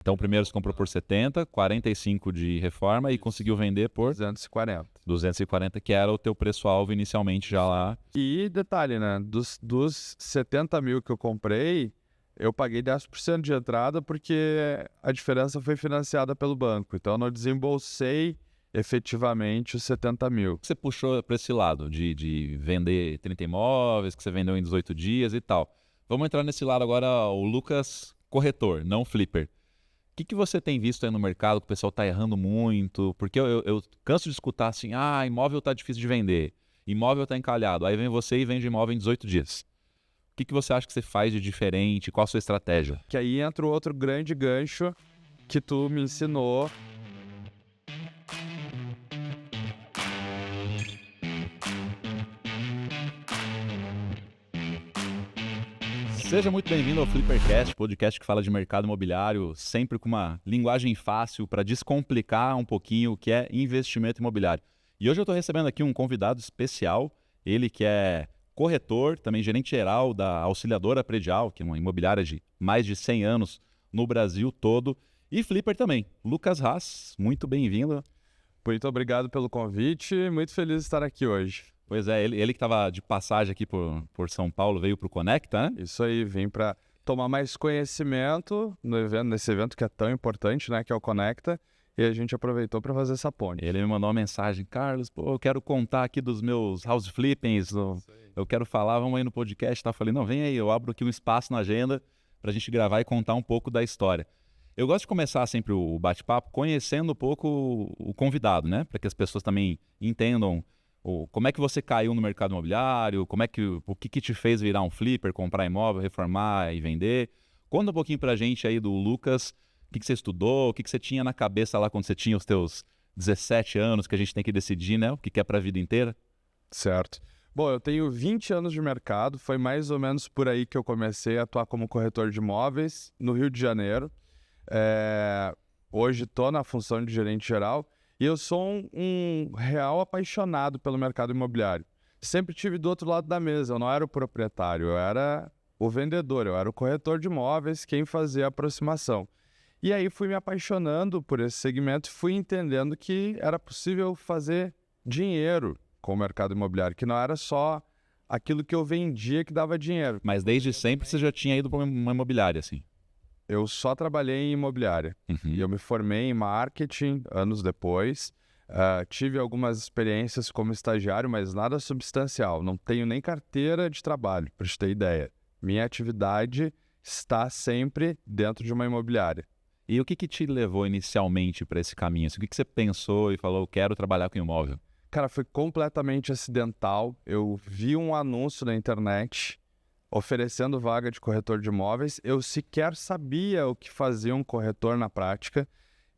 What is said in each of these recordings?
Então, primeiro você comprou por 70, 45 de reforma e conseguiu vender por 240, que era o teu preço-alvo inicialmente já lá. E detalhe, né? Dos 70 mil que eu comprei, eu paguei 10% de entrada porque a diferença foi financiada pelo banco. Então, eu não desembolsei efetivamente os 70 mil. Você puxou para esse lado de vender 30 imóveis, que você vendeu em 18 dias e tal. Vamos entrar nesse lado agora, o Lucas corretor, não flipper. O que você tem visto aí no mercado que o pessoal está errando muito? Porque eu canso de escutar assim, imóvel está difícil de vender, imóvel está encalhado. Aí vem você e vende imóvel em 18 dias. O que você acha que você faz de diferente? Qual a sua estratégia? Que aí entra o outro grande gancho que tu me ensinou. Seja muito bem-vindo ao Flippercast, podcast que fala de mercado imobiliário, sempre com uma linguagem fácil para descomplicar um pouquinho o que é investimento imobiliário. E hoje eu estou recebendo aqui um convidado especial, ele que é corretor, também gerente geral da Auxiliadora Predial, que é uma imobiliária de mais de 100 anos no Brasil todo, e flipper também, Lucas Haas, muito bem-vindo. Muito obrigado pelo convite, muito feliz de estar aqui hoje. Pois é, ele que estava de passagem aqui por São Paulo, veio para o Conecta, né? Isso aí, vim para tomar mais conhecimento nesse evento que é tão importante, né, que é o Conecta, e a gente aproveitou para fazer essa ponte. Ele me mandou uma mensagem, Carlos, eu quero contar aqui dos meus house flippings, eu quero falar, vamos aí no podcast, tá? Eu falei, não, vem aí, eu abro aqui um espaço na agenda para a gente gravar e contar um pouco da história. Eu gosto de começar sempre o bate-papo conhecendo um pouco o convidado, né? Para que as pessoas também entendam como é que você caiu no mercado imobiliário, o que te fez virar um flipper, comprar imóvel, reformar e vender. Conta um pouquinho pra gente aí do Lucas, o que você estudou, o que você tinha na cabeça lá quando você tinha os teus 17 anos, que a gente tem que decidir, né? O que é pra vida inteira. Certo. Bom, eu tenho 20 anos de mercado, foi mais ou menos por aí que eu comecei a atuar como corretor de imóveis no Rio de Janeiro. Hoje estou na função de gerente geral. E eu sou um real apaixonado pelo mercado imobiliário. Sempre tive do outro lado da mesa, eu não era o proprietário, eu era o vendedor, eu era o corretor de imóveis, quem fazia a aproximação. E aí fui me apaixonando por esse segmento e fui entendendo que era possível fazer dinheiro com o mercado imobiliário, que não era só aquilo que eu vendia que dava dinheiro. Mas desde sempre você já tinha ido para uma imobiliária, assim? Eu só trabalhei em imobiliária. Uhum. E eu me formei em marketing anos depois. Tive algumas experiências como estagiário, mas nada substancial. Não tenho nem carteira de trabalho, para te ter ideia. Minha atividade está sempre dentro de uma imobiliária. E o que te levou inicialmente para esse caminho? O que você pensou e falou, eu quero trabalhar com imóvel? Cara, foi completamente acidental. Eu vi um anúncio na internet oferecendo vaga de corretor de imóveis. Eu sequer sabia o que fazia um corretor na prática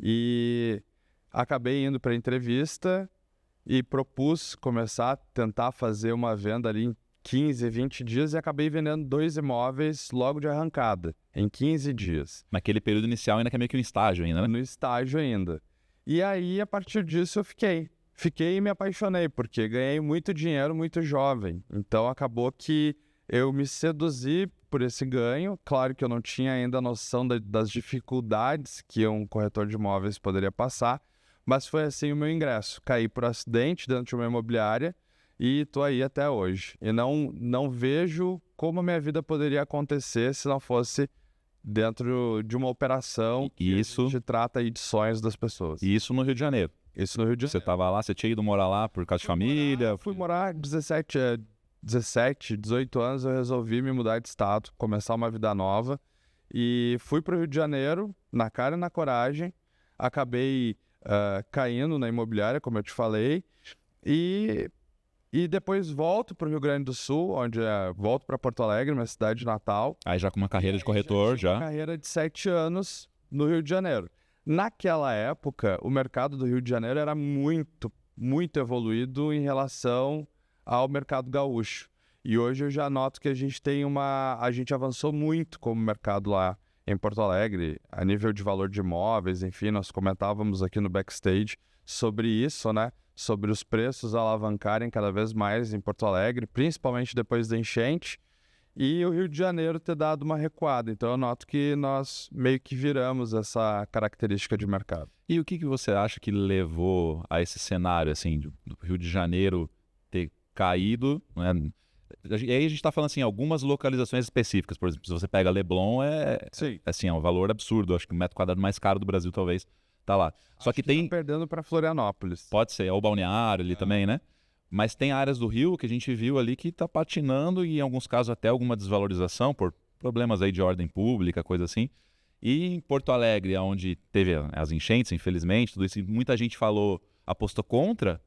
e acabei indo para a entrevista e propus começar a tentar fazer uma venda ali em 15, 20 dias e acabei vendendo 2 imóveis logo de arrancada, em 15 dias. Naquele período inicial ainda que é meio que um estágio ainda, né? No estágio ainda. E aí, a partir disso, eu fiquei e me apaixonei, porque ganhei muito dinheiro muito jovem. Então, acabou que eu me seduzi por esse ganho. Claro que eu não tinha ainda a noção das dificuldades que um corretor de imóveis poderia passar, mas foi assim o meu ingresso. Caí por acidente dentro de uma imobiliária e estou aí até hoje. E não vejo como a minha vida poderia acontecer se não fosse dentro de uma operação que a gente trata aí de sonhos das pessoas. E isso no Rio de Janeiro? Isso no Rio de Janeiro. Você estava lá, você tinha ido morar lá por causa de família? Fui morar 17, 18 anos, eu resolvi me mudar de estado, começar uma vida nova. E fui para o Rio de Janeiro, na cara e na coragem. Acabei caindo na imobiliária, como eu te falei. E depois volto para o Rio Grande do Sul, volto para Porto Alegre, minha cidade natal. Aí já com uma carreira de corretor, Uma carreira de 7 anos no Rio de Janeiro. Naquela época, o mercado do Rio de Janeiro era muito, muito evoluído em relação ao mercado gaúcho. E hoje eu já noto que a gente avançou muito como mercado lá em Porto Alegre, a nível de valor de imóveis, enfim, nós comentávamos aqui no backstage sobre isso, né? Sobre os preços alavancarem cada vez mais em Porto Alegre, principalmente depois da enchente. e o Rio de Janeiro ter dado uma recuada. Então eu noto que nós meio que viramos essa característica de mercado. E o que você acha que levou a esse cenário, assim, do Rio de Janeiro ter caído, né? E aí a gente está falando, assim, algumas localizações específicas. Por exemplo, se você pega Leblon, assim, é um valor absurdo. Acho que o metro quadrado mais caro do Brasil, talvez, tá lá. Só que tem... Tá perdendo para Florianópolis. Pode ser, é o Balneário ali também, né? Mas tem áreas do Rio que a gente viu ali que está patinando e em alguns casos até alguma desvalorização por problemas aí de ordem pública, coisa assim. E em Porto Alegre, onde teve as enchentes, infelizmente, tudo isso, e muita gente apostou contra,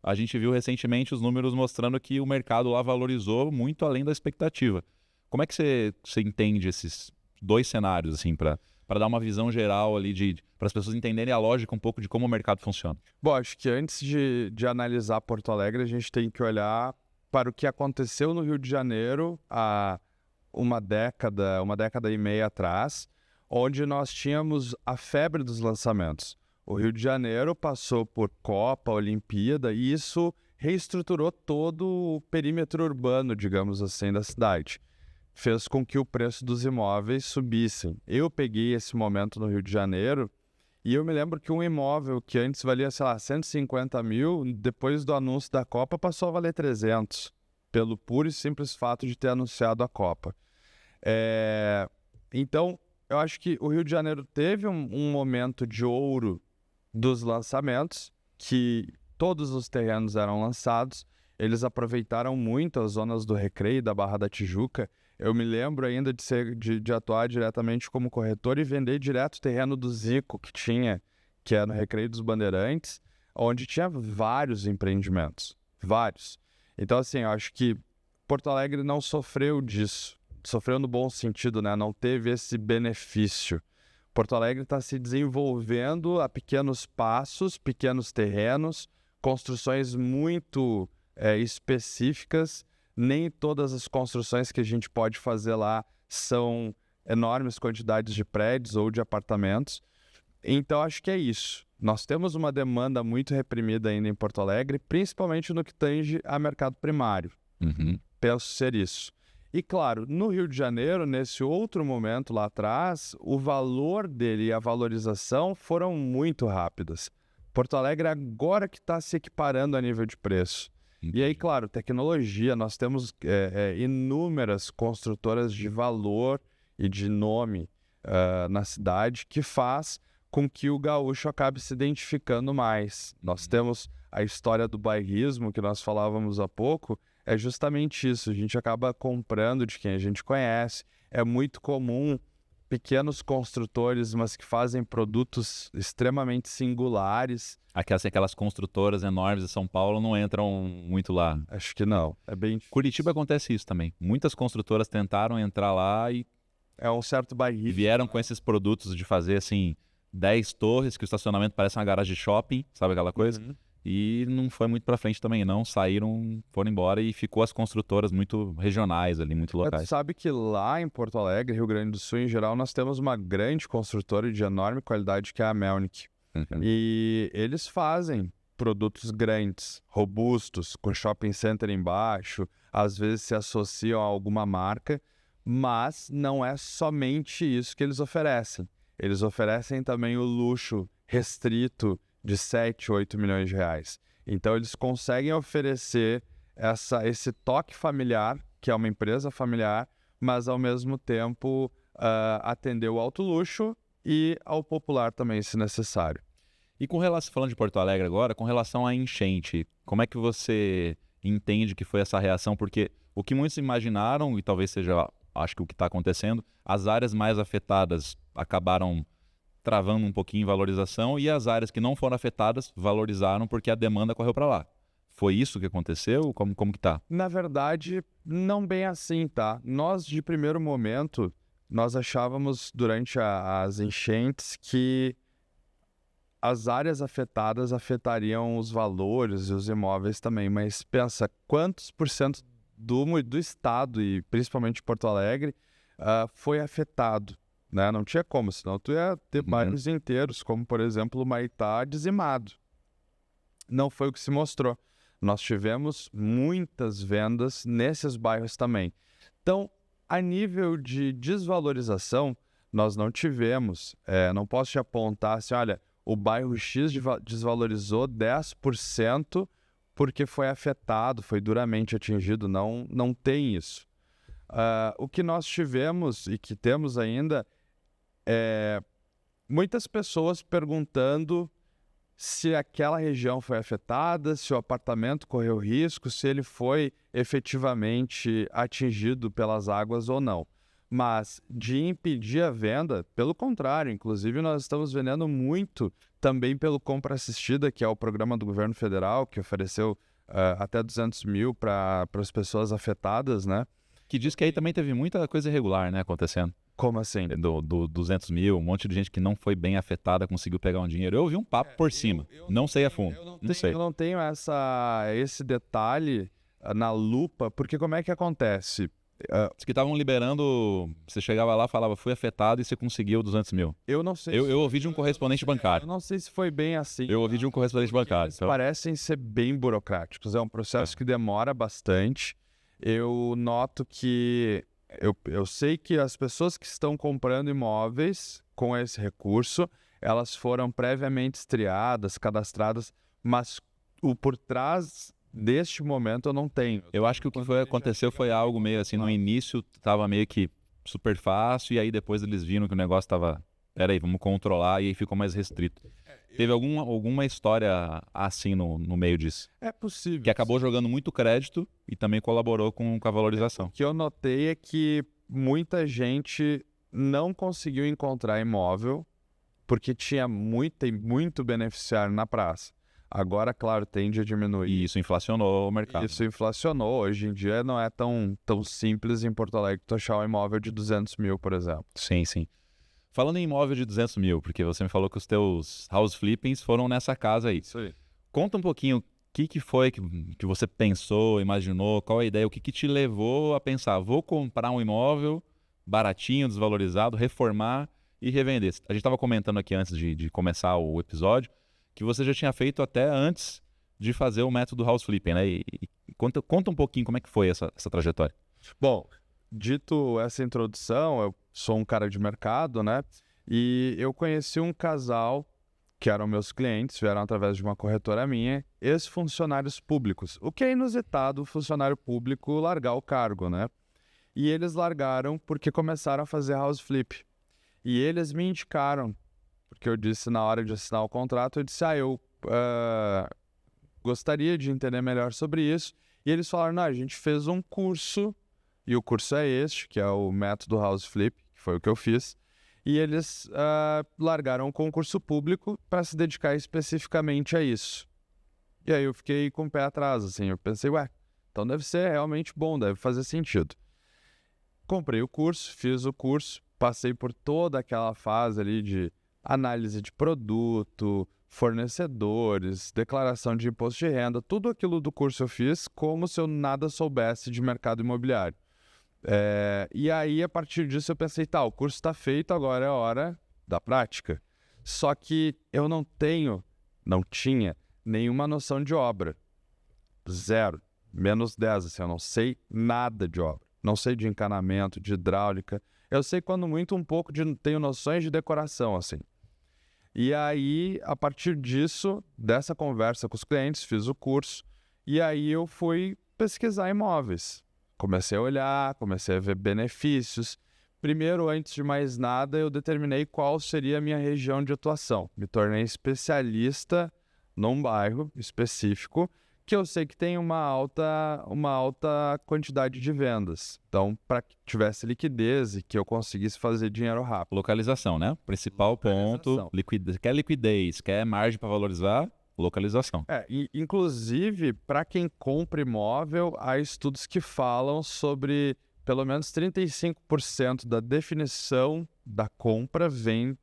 a gente viu recentemente os números mostrando que o mercado lá valorizou muito além da expectativa. Como é que você entende esses dois cenários, assim, para dar uma visão geral ali, para as pessoas entenderem a lógica um pouco de como o mercado funciona? Bom, acho que antes de analisar Porto Alegre, a gente tem que olhar para o que aconteceu no Rio de Janeiro há uma década e meia atrás, onde nós tínhamos a febre dos lançamentos. O Rio de Janeiro passou por Copa, Olimpíada, e isso reestruturou todo o perímetro urbano, digamos assim, da cidade. Fez com que o preço dos imóveis subissem. Eu peguei esse momento no Rio de Janeiro e eu me lembro que um imóvel que antes valia, sei lá, 150 mil, depois do anúncio da Copa passou a valer 300, pelo puro e simples fato de ter anunciado a Copa. Então, eu acho que o Rio de Janeiro teve um momento de ouro dos lançamentos, que todos os terrenos eram lançados, eles aproveitaram muito as zonas do Recreio e da Barra da Tijuca. Eu me lembro ainda de atuar diretamente como corretor e vender direto o terreno do Zico que é no Recreio dos Bandeirantes, onde tinha vários empreendimentos, vários. Então, assim, eu acho que Porto Alegre não sofreu disso, sofreu no bom sentido, né? Não teve esse benefício. Porto Alegre está se desenvolvendo a pequenos passos, pequenos terrenos, construções muito específicas. Nem todas as construções que a gente pode fazer lá são enormes quantidades de prédios ou de apartamentos. Então, acho que é isso. Nós temos uma demanda muito reprimida ainda em Porto Alegre, principalmente no que tange a mercado primário. Penso ser isso. E, claro, no Rio de Janeiro, nesse outro momento lá atrás, o valor dele e a valorização foram muito rápidas. Porto Alegre agora que está se equiparando a nível de preço. E aí, claro, tecnologia, nós temos inúmeras construtoras de valor e de nome na cidade que faz com que o gaúcho acabe se identificando mais. Nós temos a história do bairrismo, que nós falávamos há pouco, é justamente isso, a gente acaba comprando de quem a gente conhece, é muito comum pequenos construtores, mas que fazem produtos extremamente singulares. Aquelas construtoras enormes de São Paulo não entram muito lá. Acho que não. É bem difícil. Curitiba acontece isso também. Muitas construtoras tentaram entrar lá e é um certo bairrismo. Vieram com esses produtos de fazer assim 10 torres, que o estacionamento parece uma garagem de shopping, sabe aquela coisa? E não foi muito pra frente também não, foram embora e ficou as construtoras muito regionais ali, muito locais. Tu sabe que lá em Porto Alegre, Rio Grande do Sul em geral, nós temos uma grande construtora de enorme qualidade que é a Melnick. E eles fazem produtos grandes, robustos, com shopping center embaixo, às vezes se associam a alguma marca, mas não é somente isso que eles oferecem. Eles oferecem também o luxo restrito de 7, 8 milhões de reais. Então, eles conseguem oferecer esse toque familiar, que é uma empresa familiar, mas, ao mesmo tempo, atender o alto luxo e ao popular também, se necessário. E falando de Porto Alegre agora, com relação à enchente, como é que você entende que foi essa reação? Porque o que muitos imaginaram, e talvez seja, acho que o que está acontecendo, as áreas mais afetadas acabaram travando um pouquinho em valorização e as áreas que não foram afetadas valorizaram porque a demanda correu para lá. Foi isso que aconteceu? Como que tá? Na verdade, não bem assim, tá? Nós, de primeiro momento, nós achávamos durante as enchentes que as áreas afetadas afetariam os valores e os imóveis também, mas pensa, quantos por cento do estado, e principalmente Porto Alegre, foi afetado? Né? Não tinha como, senão tu ia ter bairros inteiros, como por exemplo o Maitá, dizimado. Não foi o que se mostrou. Nós tivemos muitas vendas nesses bairros também. Então, A nível de desvalorização, nós não tivemos. Não posso te apontar assim, olha, o bairro X desvalorizou 10% porque foi afetado, foi duramente atingido. Não tem isso. O que nós tivemos e que temos ainda é muitas pessoas perguntando se aquela região foi afetada, se o apartamento correu risco, se ele foi efetivamente atingido pelas águas ou não. Mas de impedir a venda, pelo contrário, inclusive nós estamos vendendo muito também pelo Compra Assistida, que é o programa do governo federal, que ofereceu até 200 mil para as pessoas afetadas, né? Que diz que aí também teve muita coisa irregular, né, acontecendo. Como assim? Do 200 mil, um monte de gente que não foi bem afetada conseguiu pegar um dinheiro. Eu ouvi um papo por cima, não sei a fundo. Não sei. Eu não tenho esse detalhe na lupa, porque como é que acontece? Diz que estavam liberando, você chegava lá, falava, fui afetado e você conseguiu 200 mil. Eu não sei. Eu ouvi de um correspondente bancário. Eu não sei se foi bem assim. Eu ouvi de um correspondente bancário. Eles parecem ser bem burocráticos. É um processo que demora bastante. Eu noto que... Eu sei que as pessoas que estão comprando imóveis com esse recurso, elas foram previamente estriadas, cadastradas, mas o por trás deste momento eu não tenho. Eu acho que o que aconteceu foi algo meio assim, no início estava meio que super fácil, e aí depois eles viram que o negócio estava, peraí, vamos controlar, e aí ficou mais restrito. Teve alguma história assim no meio disso? É possível. Que acabou jogando muito crédito e também colaborou com a valorização. O que eu notei é que muita gente não conseguiu encontrar imóvel porque tinha muito beneficiário na praça. Agora, claro, tende a diminuir. E isso inflacionou o mercado. Isso inflacionou. Hoje em dia não é tão simples em Porto Alegre tu achar um imóvel de 200 mil, por exemplo. Sim, sim. Falando em imóvel de 200 mil, porque você me falou que os teus house flippings foram nessa casa aí. Isso aí. Conta um pouquinho o que foi que você pensou, imaginou, qual a ideia, o que te levou a pensar, vou comprar um imóvel baratinho, desvalorizado, reformar e revender. A gente estava comentando aqui antes de começar o episódio que você já tinha feito até antes de fazer o método house flipping, né? E conta um pouquinho como é que foi essa trajetória. Bom, dito essa introdução, eu sou um cara de mercado, né? E eu conheci um casal que eram meus clientes, vieram através de uma corretora minha, ex-funcionários públicos. O que é inusitado o funcionário público largar o cargo, né? E eles largaram porque começaram a fazer house flip. E eles me indicaram, porque eu disse na hora de assinar o contrato, eu disse, eu gostaria de entender melhor sobre isso. E eles falaram, não, a gente fez um curso, e o curso é este, que é o método house flip, que foi o que eu fiz. E eles largaram o concurso público para se dedicar especificamente a isso. E aí eu fiquei com o pé atrás, assim, eu pensei, então deve ser realmente bom, deve fazer sentido. Comprei o curso, fiz o curso, passei por toda aquela fase ali de análise de produto, fornecedores, declaração de imposto de renda, tudo aquilo do curso eu fiz como se eu nada soubesse de mercado imobiliário. E aí, a partir disso, eu pensei, o curso está feito, agora é a hora da prática. Só que eu não tinha nenhuma noção de obra. Zero. Menos 10, assim, eu não sei nada de obra. Não sei de encanamento, de hidráulica. Eu sei, quando muito, um pouco tenho noções de decoração, assim. E aí, a partir disso, dessa conversa com os clientes, fiz o curso. E aí eu fui pesquisar imóveis. Comecei a olhar, comecei a ver benefícios. Primeiro, antes de mais nada, eu determinei qual seria a minha região de atuação. Me tornei especialista num bairro específico que eu sei que tem uma alta quantidade de vendas. Então, para que tivesse liquidez e que eu conseguisse fazer dinheiro rápido. Localização, né? Principal ponto. Quer liquidez, quer margem para valorizar? Localização. Inclusive, para quem compra imóvel, há estudos que falam sobre pelo menos 35% da definição da compra vem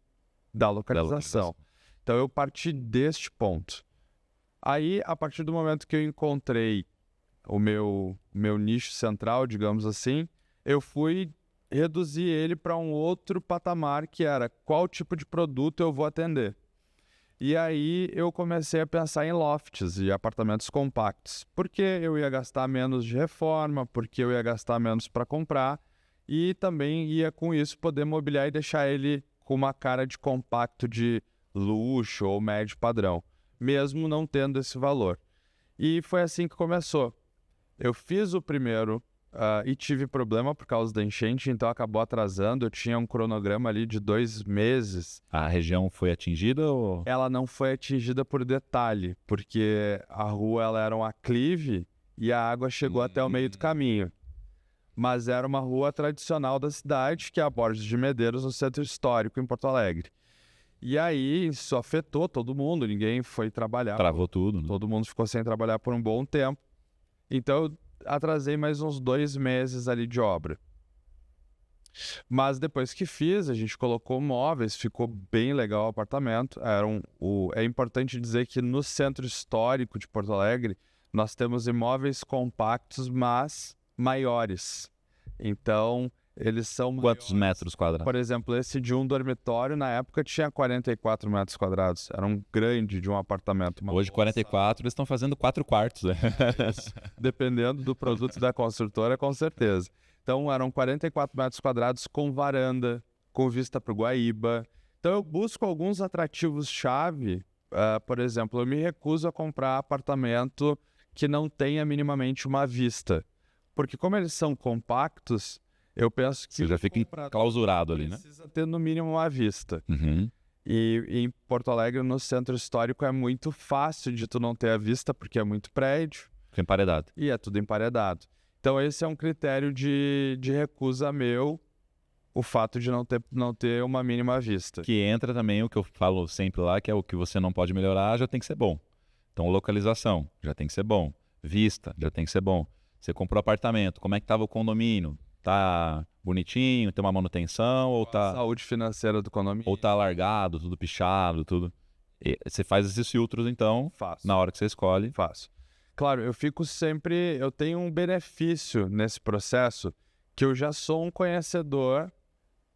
da localização. Então, eu parti deste ponto. Aí, a partir do momento que eu encontrei o meu nicho central, digamos assim, eu fui reduzir ele para um outro patamar, que era qual tipo de produto eu vou atender. E aí eu comecei a pensar em lofts e apartamentos compactos, porque eu ia gastar menos de reforma, porque eu ia gastar menos para comprar, e também ia com isso poder mobiliar e deixar ele com uma cara de compacto de luxo ou médio padrão, mesmo não tendo esse valor. E foi assim que começou. Eu fiz o primeiro e tive problema por causa da enchente, então acabou atrasando. Eu tinha um cronograma ali de 2 meses. A região foi atingida ou... Ela não foi atingida por detalhe, porque a rua ela era um aclive e a água chegou até o meio do caminho. Mas era uma rua tradicional da cidade, que é a Borges de Medeiros, no centro histórico, em Porto Alegre. E aí isso afetou todo mundo, ninguém foi trabalhar. Travou tudo, né? Todo mundo ficou sem trabalhar por um bom tempo. Então eu atrasei mais uns 2 meses ali de obra. Mas depois que fiz, a gente colocou móveis, ficou bem legal o apartamento. É importante dizer que no centro histórico de Porto Alegre, nós temos imóveis compactos, mas maiores. Então, eles são Quantos maiores. metros quadrados? Por exemplo, esse de um dormitório, na época, tinha 44 metros quadrados. Era um grande de um apartamento. Hoje, 44, eles estão fazendo 4 quartos. Né? Dependendo do produto da construtora, com certeza. Então, eram 44 metros quadrados com varanda, com vista para o Guaíba. Então, eu busco alguns atrativos-chave. Por exemplo, eu me recuso a comprar apartamento que não tenha minimamente uma vista. Porque como eles são compactos, eu penso que... Você já fica enclausurado ali, né? Precisa ter no mínimo uma vista. Uhum. E em Porto Alegre, no centro histórico, é muito fácil de tu não ter a vista, porque é muito prédio. Fica emparedado. E é tudo emparedado. Então esse é um critério de recusa meu, o fato de não ter uma mínima vista. Que entra também o que eu falo sempre lá, que é o que você não pode melhorar, já tem que ser bom. Então, localização, já tem que ser bom. Vista, já tem que ser bom. Você comprou apartamento, como é que estava o condomínio? Tá bonitinho, tem uma manutenção ou tá... A saúde financeira do condomínio. Ou tá largado, tudo pichado, tudo... E você faz esses filtros, então, Faço. na hora que você escolhe. Faço. Claro, eu tenho um benefício nesse processo, que eu já sou um conhecedor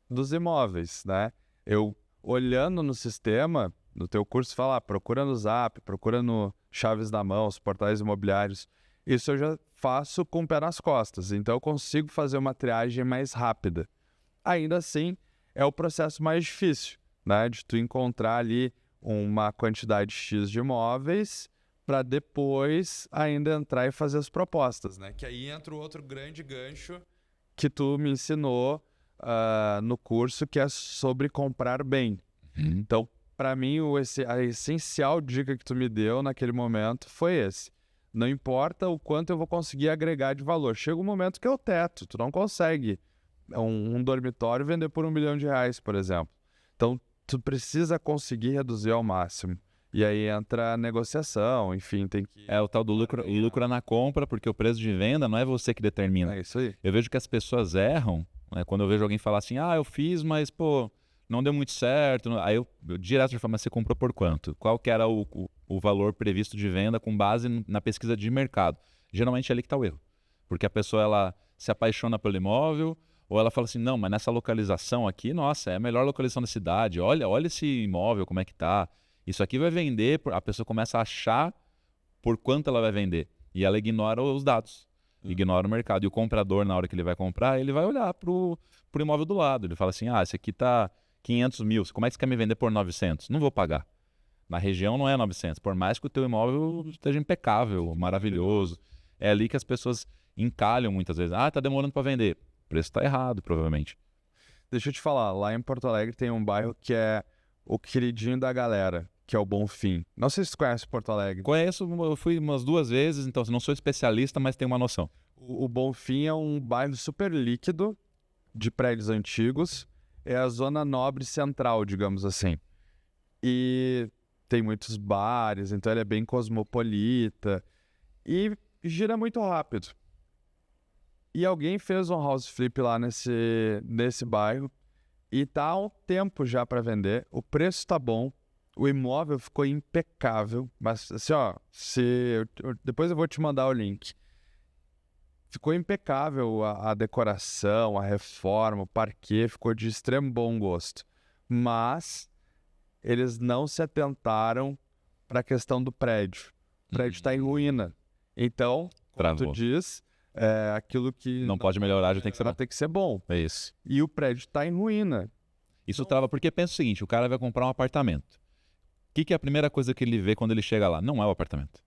dos imóveis, né? Eu, olhando no sistema, no teu curso, fala, procura no Zap, procura no Chaves na Mão, os portais imobiliários. Isso eu já faço com o pé nas costas, então eu consigo fazer uma triagem mais rápida. Ainda assim, é o processo mais difícil, né? De tu encontrar ali uma quantidade X de imóveis para depois ainda entrar e fazer as propostas, né? Que aí entra o outro grande gancho que tu me ensinou no curso, que é sobre comprar bem. Uhum. Então, para mim, a essencial dica que tu me deu naquele momento foi esse. Não importa o quanto eu vou conseguir agregar de valor. Chega um momento que é o teto. Tu não consegue um dormitório vender por R$1 milhão, por exemplo. Então, tu precisa conseguir reduzir ao máximo. E aí entra a negociação, enfim, tem que... É o tal do lucro na compra, porque o preço de venda não é você que determina. É isso aí. Eu vejo que as pessoas erram, né? Quando eu vejo alguém falar assim, eu fiz, mas, pô, não deu muito certo. Aí eu direto já falo, mas você comprou por quanto? Qual que era o valor previsto de venda com base na pesquisa de mercado? Geralmente é ali que está o erro. Porque a pessoa, ela se apaixona pelo imóvel, ou ela fala assim, não, mas nessa localização aqui, nossa, é a melhor localização da cidade. Olha esse imóvel, como é que tá. Isso aqui vai vender, a pessoa começa a achar por quanto ela vai vender. E ela ignora os dados, ignora o mercado. E o comprador, na hora que ele vai comprar, ele vai olhar pro imóvel do lado. Ele fala assim, esse aqui tá 500 mil, como é que você quer me vender por 900? Não vou pagar. Na região não é 900, por mais que o teu imóvel esteja impecável, maravilhoso. É ali que as pessoas encalham muitas vezes. Tá demorando para vender. O preço tá errado, provavelmente. Deixa eu te falar, lá em Porto Alegre tem um bairro que é o queridinho da galera, que é o Bonfim. Não sei se você conhece Porto Alegre. Conheço, eu fui umas 2 vezes, então não sou especialista, mas tenho uma noção. O Bonfim é um bairro super líquido, de prédios antigos. É a zona nobre central, digamos assim. E tem muitos bares, então ele é bem cosmopolita. E gira muito rápido. E alguém fez um house flip lá nesse bairro. E tá há um tempo já para vender. O preço tá bom. O imóvel ficou impecável. Mas assim, depois eu vou te mandar o link. Ficou impecável a decoração, a reforma, o parquet. Ficou de extremo bom gosto. Mas eles não se atentaram para a questão do prédio. O prédio está em ruína. Então, como tu diz, aquilo que... Não pode melhorar, já tem que ser bom. Tem que ser bom. É isso. E o prédio está em ruína. Isso trava, porque pensa o seguinte, o cara vai comprar um apartamento. O que é a primeira coisa que ele vê quando ele chega lá? Não é o apartamento.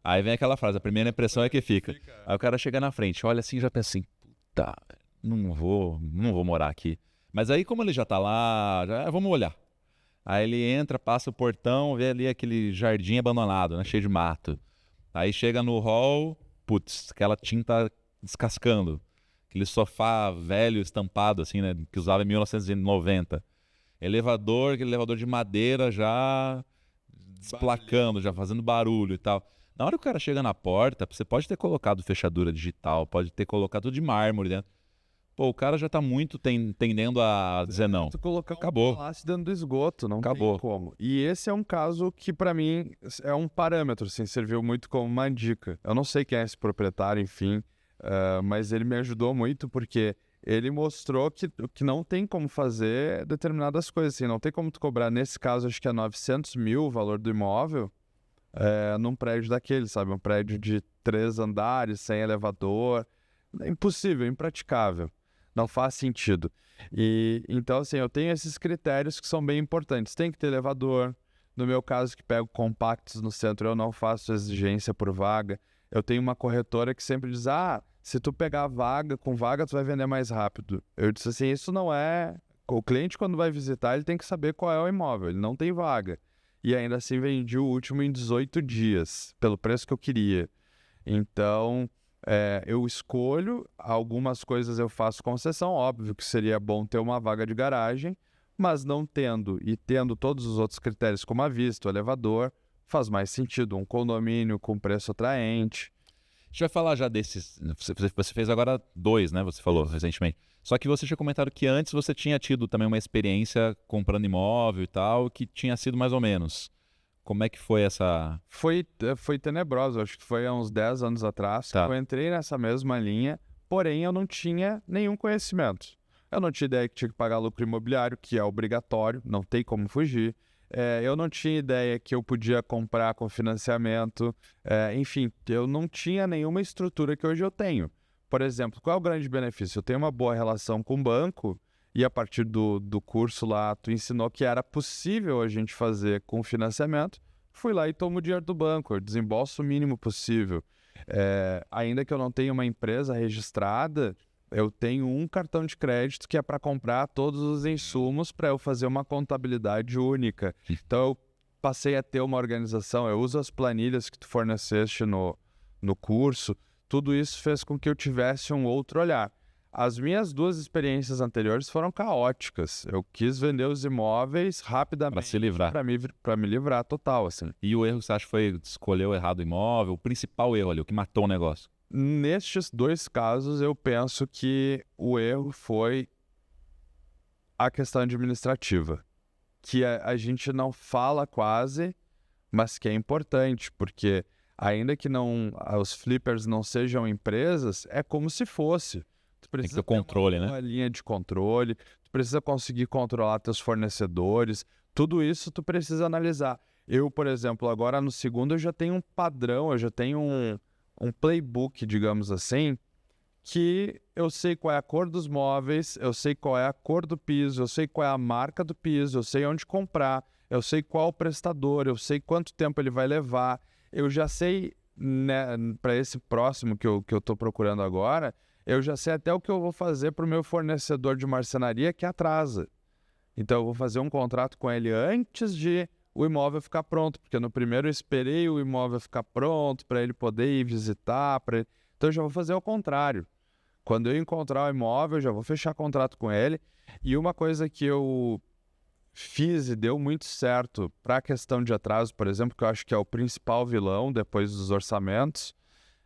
Aí vem aquela frase, a primeira impressão é que fica. Aí o cara chega na frente, olha assim e já pensa assim, puta, não vou morar aqui. Mas aí como ele já tá lá, vamos olhar. Aí ele entra, passa o portão, vê ali aquele jardim abandonado, né, cheio de mato. Aí chega no hall, putz, aquela tinta descascando. Aquele sofá velho, estampado assim, né, que usava em 1990. Elevador, aquele elevador de madeira já desplacando, já fazendo barulho e tal. Na hora que o cara chega na porta, você pode ter colocado fechadura digital, pode ter colocado tudo de mármore dentro. Pô, o cara já tá muito tendendo a dizer não. Tu colocar Acabou. um palácio dentro do esgoto, não Acabou. tem como. E esse é um caso que pra mim é um parâmetro, assim, serviu muito como uma dica. Eu não sei quem é esse proprietário, enfim, mas ele me ajudou muito porque ele mostrou que não tem como fazer determinadas coisas, assim, não tem como tu cobrar, nesse caso, acho que é 900 mil o valor do imóvel, num prédio daquele, sabe? Um prédio de 3 andares, sem elevador. É impossível, impraticável. Não faz sentido. E então, assim, eu tenho esses critérios que são bem importantes. Tem que ter elevador. No meu caso, que pego compactos no centro, eu não faço exigência por vaga. Eu tenho uma corretora que sempre diz, se tu pegar vaga, com vaga tu vai vender mais rápido. Eu disse assim, isso não é... O cliente, quando vai visitar, ele tem que saber qual é o imóvel. Ele não tem vaga. E ainda assim vendi o último em 18 dias, pelo preço que eu queria. Então, eu escolho, algumas coisas eu faço concessão, óbvio que seria bom ter uma vaga de garagem, mas não tendo e tendo todos os outros critérios como a vista, o elevador, faz mais sentido um condomínio com preço atraente. A gente vai falar já desses... Você fez agora 2, né? Você falou recentemente. Só que você tinha comentado que antes você tinha tido também uma experiência comprando imóvel e tal, que tinha sido mais ou menos. Como é que foi essa... Foi tenebroso, acho que foi há uns 10 anos atrás. Tá. Eu entrei nessa mesma linha, porém eu não tinha nenhum conhecimento. Eu não tinha ideia que tinha que pagar lucro imobiliário, que é obrigatório, não tem como fugir. Eu não tinha ideia que eu podia comprar com financiamento. Enfim, eu não tinha nenhuma estrutura que hoje eu tenho. Por exemplo, qual é o grande benefício? Eu tenho uma boa relação com o banco e a partir do curso lá, tu ensinou que era possível a gente fazer com financiamento. Fui lá e tomo o dinheiro do banco, eu desembolso o mínimo possível. Ainda que eu não tenha uma empresa registrada, eu tenho um cartão de crédito que é para comprar todos os insumos para eu fazer uma contabilidade única. Então, eu passei a ter uma organização, eu uso as planilhas que tu forneceste no curso. Tudo isso fez com que eu tivesse um outro olhar. As minhas 2 experiências anteriores foram caóticas. Eu quis vender os imóveis rapidamente Para se livrar. Para me livrar total, assim. E o erro que você acha foi escolher errado o imóvel? O principal erro ali, o que matou o negócio? Nestes 2 casos, eu penso que o erro foi a questão administrativa, que a gente não fala quase, mas que é importante, porque ainda que os flippers não sejam empresas, é como se fosse. Tu precisa ter controle, ter uma linha de controle, tu precisa conseguir controlar teus fornecedores, tudo isso tu precisa analisar. Eu, por exemplo, agora no segundo eu já tenho um padrão, eu já tenho um playbook, digamos assim, que eu sei qual é a cor dos móveis, eu sei qual é a cor do piso, eu sei qual é a marca do piso, eu sei onde comprar, eu sei qual o prestador, eu sei quanto tempo ele vai levar, eu já sei, né, para esse próximo que eu estou procurando agora, eu já sei até o que eu vou fazer para o meu fornecedor de marcenaria que atrasa. Então eu vou fazer um contrato com ele antes de o imóvel ficar pronto, porque no primeiro eu esperei o imóvel ficar pronto para ele poder ir visitar, então eu já vou fazer o contrário. Quando eu encontrar o imóvel, eu já vou fechar contrato com ele. E uma coisa que eu fiz e deu muito certo para a questão de atraso, por exemplo, que eu acho que é o principal vilão depois dos orçamentos,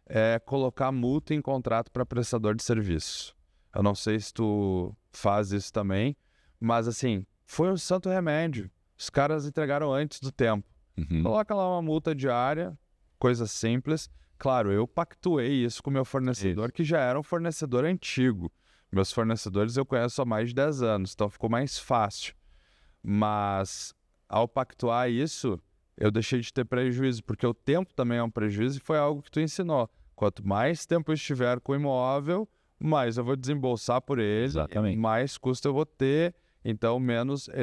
é colocar multa em contrato para prestador de serviço. Eu não sei se tu faz isso também, mas assim, foi um santo remédio. Os caras entregaram antes do tempo. Coloca lá uma multa diária, coisa simples. Claro, eu pactuei isso com o meu fornecedor, que já era um fornecedor antigo. Meus fornecedores eu conheço há mais de 10 anos, então ficou mais fácil. Mas ao pactuar isso, eu deixei de ter prejuízo, porque o tempo também é um prejuízo e foi algo que tu ensinou. Quanto mais tempo eu estiver com o imóvel, mais eu vou desembolsar por ele, Exatamente. mais custo eu vou ter, então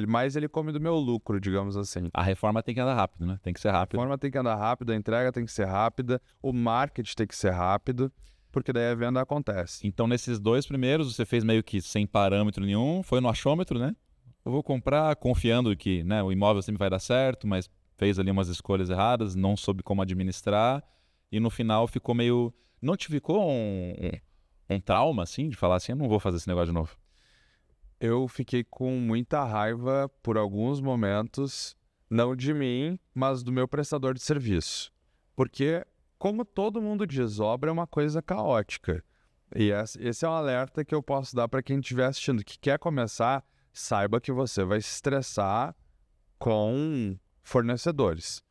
mais ele come do meu lucro, digamos assim. A reforma tem que andar rápido, né? Tem que ser rápido. A reforma tem que andar rápido, a entrega tem que ser rápida, o marketing tem que ser rápido, porque daí a venda acontece. Então, nesses 2 primeiros, você fez meio que sem parâmetro nenhum, foi no achômetro, né? Eu vou comprar confiando que, né, o imóvel sempre vai dar certo, mas fez ali umas escolhas erradas, não soube como administrar, e no final ficou meio... Não te ficou um trauma, assim, de falar assim, eu não vou fazer esse negócio de novo? Eu fiquei com muita raiva por alguns momentos, não de mim, mas do meu prestador de serviço. Porque, como todo mundo diz, obra é uma coisa caótica. E esse é um alerta que eu posso dar para quem estiver assistindo, que quer começar, saiba que você vai se estressar com fornecedores.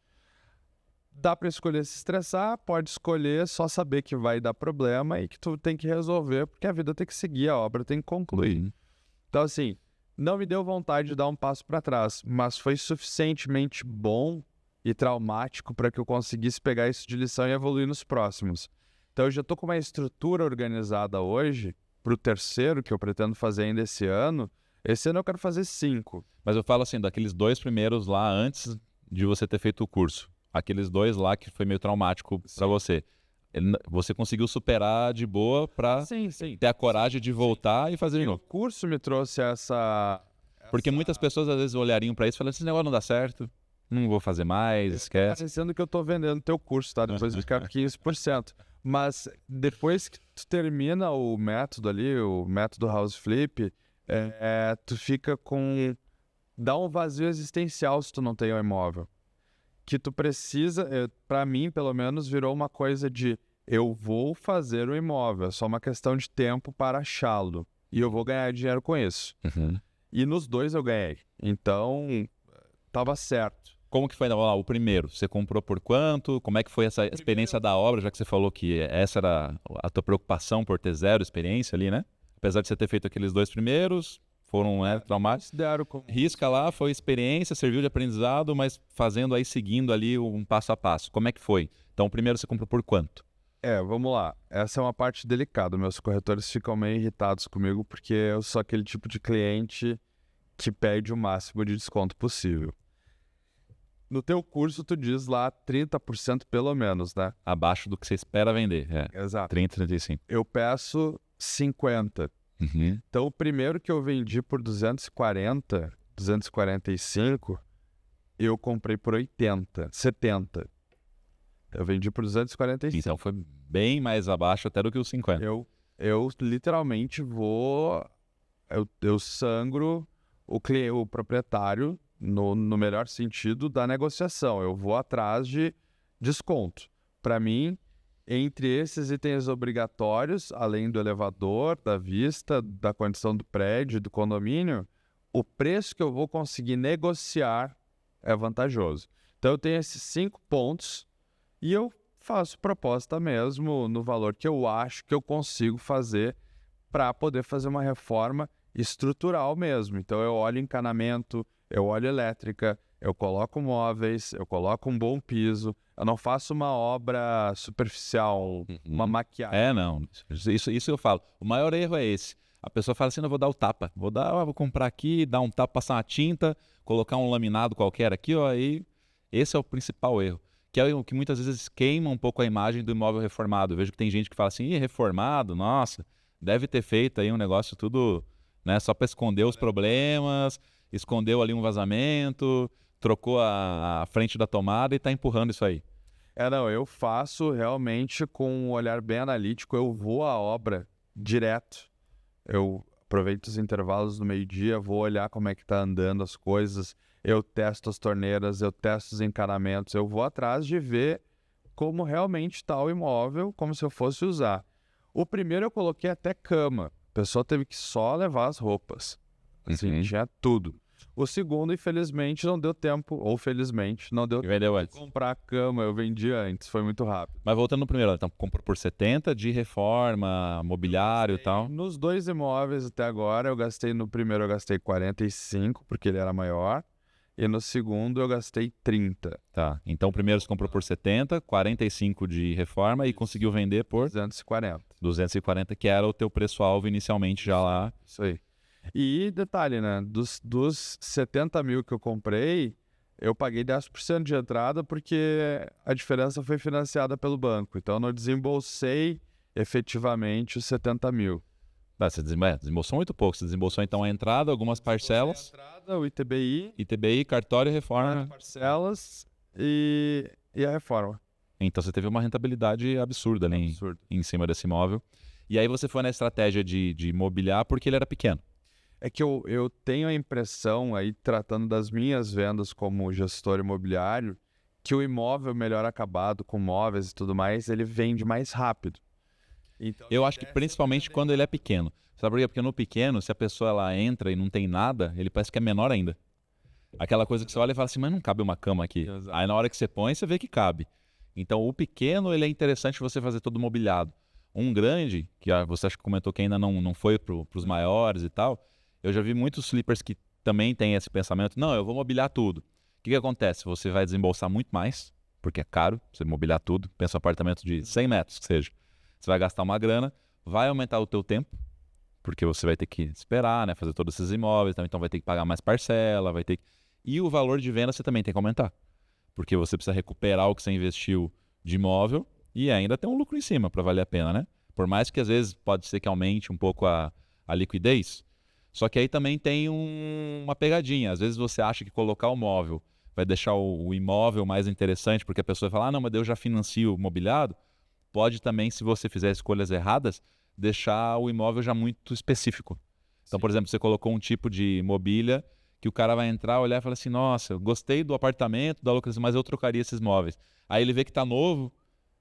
Dá para escolher se estressar, pode escolher só saber que vai dar problema e que tu tem que resolver, porque a vida tem que seguir, a obra tem que concluir. Então, assim, não me deu vontade de dar um passo para trás, mas foi suficientemente bom e traumático para que eu conseguisse pegar isso de lição e evoluir nos próximos. Então, eu já estou com uma estrutura organizada hoje para o terceiro, que eu pretendo fazer ainda esse ano. Esse ano eu quero fazer 5. Mas eu falo assim, daqueles 2 primeiros lá antes de você ter feito o curso. Aqueles 2 lá que foi meio traumático para você. Você conseguiu superar de boa para Sim. ter a coragem de voltar e fazer de O novo. curso me trouxe essa... Porque muitas pessoas às vezes olhariam para isso e falariam, esse negócio não dá certo, não vou fazer mais, esquece. Parecendo que eu estou vendendo teu curso, tá? Depois de ficar 15%. Mas depois que tu termina o método ali, o método House Flip, tu fica com... Dá um vazio existencial se tu não tem o imóvel. Que tu precisa, para mim, pelo menos, virou uma coisa de eu vou fazer o imóvel, é só uma questão de tempo para achá-lo. E eu vou ganhar dinheiro com isso. E nos 2 eu ganhei. Então, tava certo. Como que foi o primeiro? Você comprou por quanto? Como é que foi essa experiência da obra, já que você falou que essa era a tua preocupação por ter 0 experiência ali, né? Apesar de você ter feito aqueles 2 primeiros, foram traumáticos. Risca lá, foi experiência, serviu de aprendizado, mas fazendo aí, seguindo ali um passo a passo. Como é que foi? Então, o primeiro você comprou por quanto? Vamos lá. Essa é uma parte delicada. Meus corretores ficam meio irritados comigo porque eu sou aquele tipo de cliente que pede o máximo de desconto possível. No teu curso, tu diz lá 30% pelo menos, né? Abaixo do que você espera vender. Exato. 30, 35. Eu peço 50%. Então, o primeiro que eu vendi por 240, 245, eu comprei por 80, 70. Eu vendi por 245. Então, foi bem mais abaixo até do que os 50. Eu literalmente vou... Eu sangro o proprietário no melhor sentido da negociação. Eu vou atrás de desconto. Para mim... Entre esses itens obrigatórios, além do elevador, da vista, da condição do prédio, do condomínio, o preço que eu vou conseguir negociar é vantajoso. Então eu tenho esses 5 pontos e eu faço proposta mesmo no valor que eu acho que eu consigo fazer para poder fazer uma reforma estrutural mesmo. Então eu olho encanamento, eu olho elétrica, eu coloco móveis, eu coloco um bom piso, eu não faço uma obra superficial, uma maquiagem. Não. Isso eu falo. O maior erro é esse. A pessoa fala assim, eu vou dar o tapa. Vou comprar aqui, dar um tapa, passar uma tinta, colocar um laminado qualquer aqui, ó, aí esse é o principal erro. Que é o que muitas vezes queima um pouco a imagem do imóvel reformado. Eu vejo que tem gente que fala assim, reformado, nossa, deve ter feito aí um negócio tudo, né, só para esconder os problemas, escondeu ali um vazamento, trocou a frente da tomada e está empurrando isso aí. Eu faço realmente com um olhar bem analítico, eu vou à obra direto. Eu aproveito os intervalos do meio-dia, vou olhar como é que está andando as coisas, eu testo as torneiras, eu testo os encanamentos, eu vou atrás de ver como realmente está o imóvel, como se eu fosse usar. O primeiro eu coloquei até cama, a pessoa teve que só levar as roupas, assim, tinha tudo. O segundo, infelizmente, não deu tempo, ou felizmente, não deu tempo de comprar a cama, eu vendi antes, foi muito rápido. Mas voltando no primeiro, então comprou por 70 de reforma, mobiliário e tal? Nos 2 imóveis até agora, no primeiro eu gastei 45, porque ele era maior, e no segundo eu gastei 30. Tá. Então, primeiro você comprou por 70, 45 de reforma e conseguiu vender por 240. 240, que era o teu preço-alvo inicialmente já lá. Isso aí. E detalhe, né? Dos 70 mil que eu comprei, eu paguei 10% de entrada porque a diferença foi financiada pelo banco. Então, eu não desembolsei efetivamente os 70 mil. Você desembolsou muito pouco. Você desembolsou então a entrada, algumas parcelas. A entrada, o ITBI, ITBI, cartório e reforma. parcelas e a reforma. Então você teve uma rentabilidade absurda ali em cima desse imóvel. E aí você foi na estratégia de mobiliar porque ele era pequeno. É que eu tenho a impressão, aí tratando das minhas vendas como gestor imobiliário, que o imóvel melhor acabado, com móveis e tudo mais, ele vende mais rápido. Então, eu acho que principalmente quando ele é pequeno. Sabe por quê? Porque no pequeno, se a pessoa ela entra e não tem nada, ele parece que é menor ainda. Aquela coisa que você olha e fala assim, mas não cabe uma cama aqui. Exato. Aí na hora que você põe, você vê que cabe. Então o pequeno, ele é interessante você fazer todo mobiliado. Um grande, que você acha que comentou que ainda não foi para os maiores e tal, eu já vi muitos flippers que também têm esse pensamento, não, eu vou mobiliar tudo. O que acontece? Você vai desembolsar muito mais, porque é caro você mobiliar tudo. Pensa um apartamento de 100 metros, que seja. Você vai gastar uma grana, vai aumentar o teu tempo, porque você vai ter que esperar, né, fazer todos esses imóveis, então vai ter que pagar mais parcela, vai ter que... E o valor de venda você também tem que aumentar, porque você precisa recuperar o que você investiu de imóvel e ainda tem um lucro em cima para valer a pena, né? Por mais que às vezes pode ser que aumente um pouco a liquidez, só que aí também tem uma pegadinha. Às vezes você acha que colocar o móvel vai deixar o imóvel mais interessante, porque a pessoa vai falar, ah, não, mas eu já financio o mobiliado. Pode também, se você fizer escolhas erradas, deixar o imóvel já muito específico. Então, por exemplo, você colocou um tipo de mobília que o cara vai entrar, olhar e falar assim, nossa, eu gostei do apartamento, da localização, mas eu trocaria esses móveis. Aí ele vê que está novo,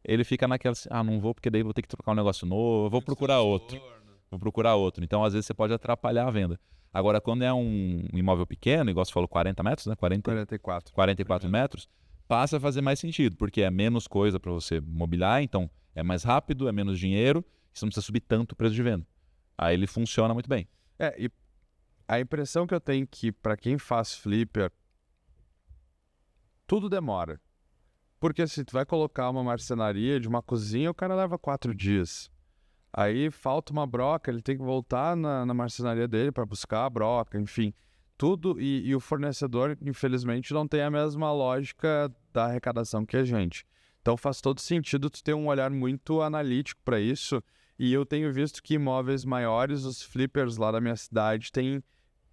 ele fica naquela assim, ah, não vou porque daí vou ter que trocar um negócio novo, eu vou procurar outro. Vou procurar outro. Então, às vezes, você pode atrapalhar a venda. Agora, quando é um imóvel pequeno, igual você falou, 40 metros, né? 44 metros, passa a fazer mais sentido, porque é menos coisa para você mobiliar, então é mais rápido, é menos dinheiro, e você não precisa subir tanto o preço de venda. Aí ele funciona muito bem. E a impressão que eu tenho que, para quem faz flipper, tudo demora. Porque se tu vai colocar uma marcenaria de uma cozinha, o cara leva 4 dias. Aí falta uma broca, ele tem que voltar na marcenaria dele para buscar a broca, enfim. Tudo, e o fornecedor, infelizmente, não tem a mesma lógica da arrecadação que a gente. Então faz todo sentido tu ter um olhar muito analítico para isso. E eu tenho visto que imóveis maiores, os flippers lá da minha cidade, têm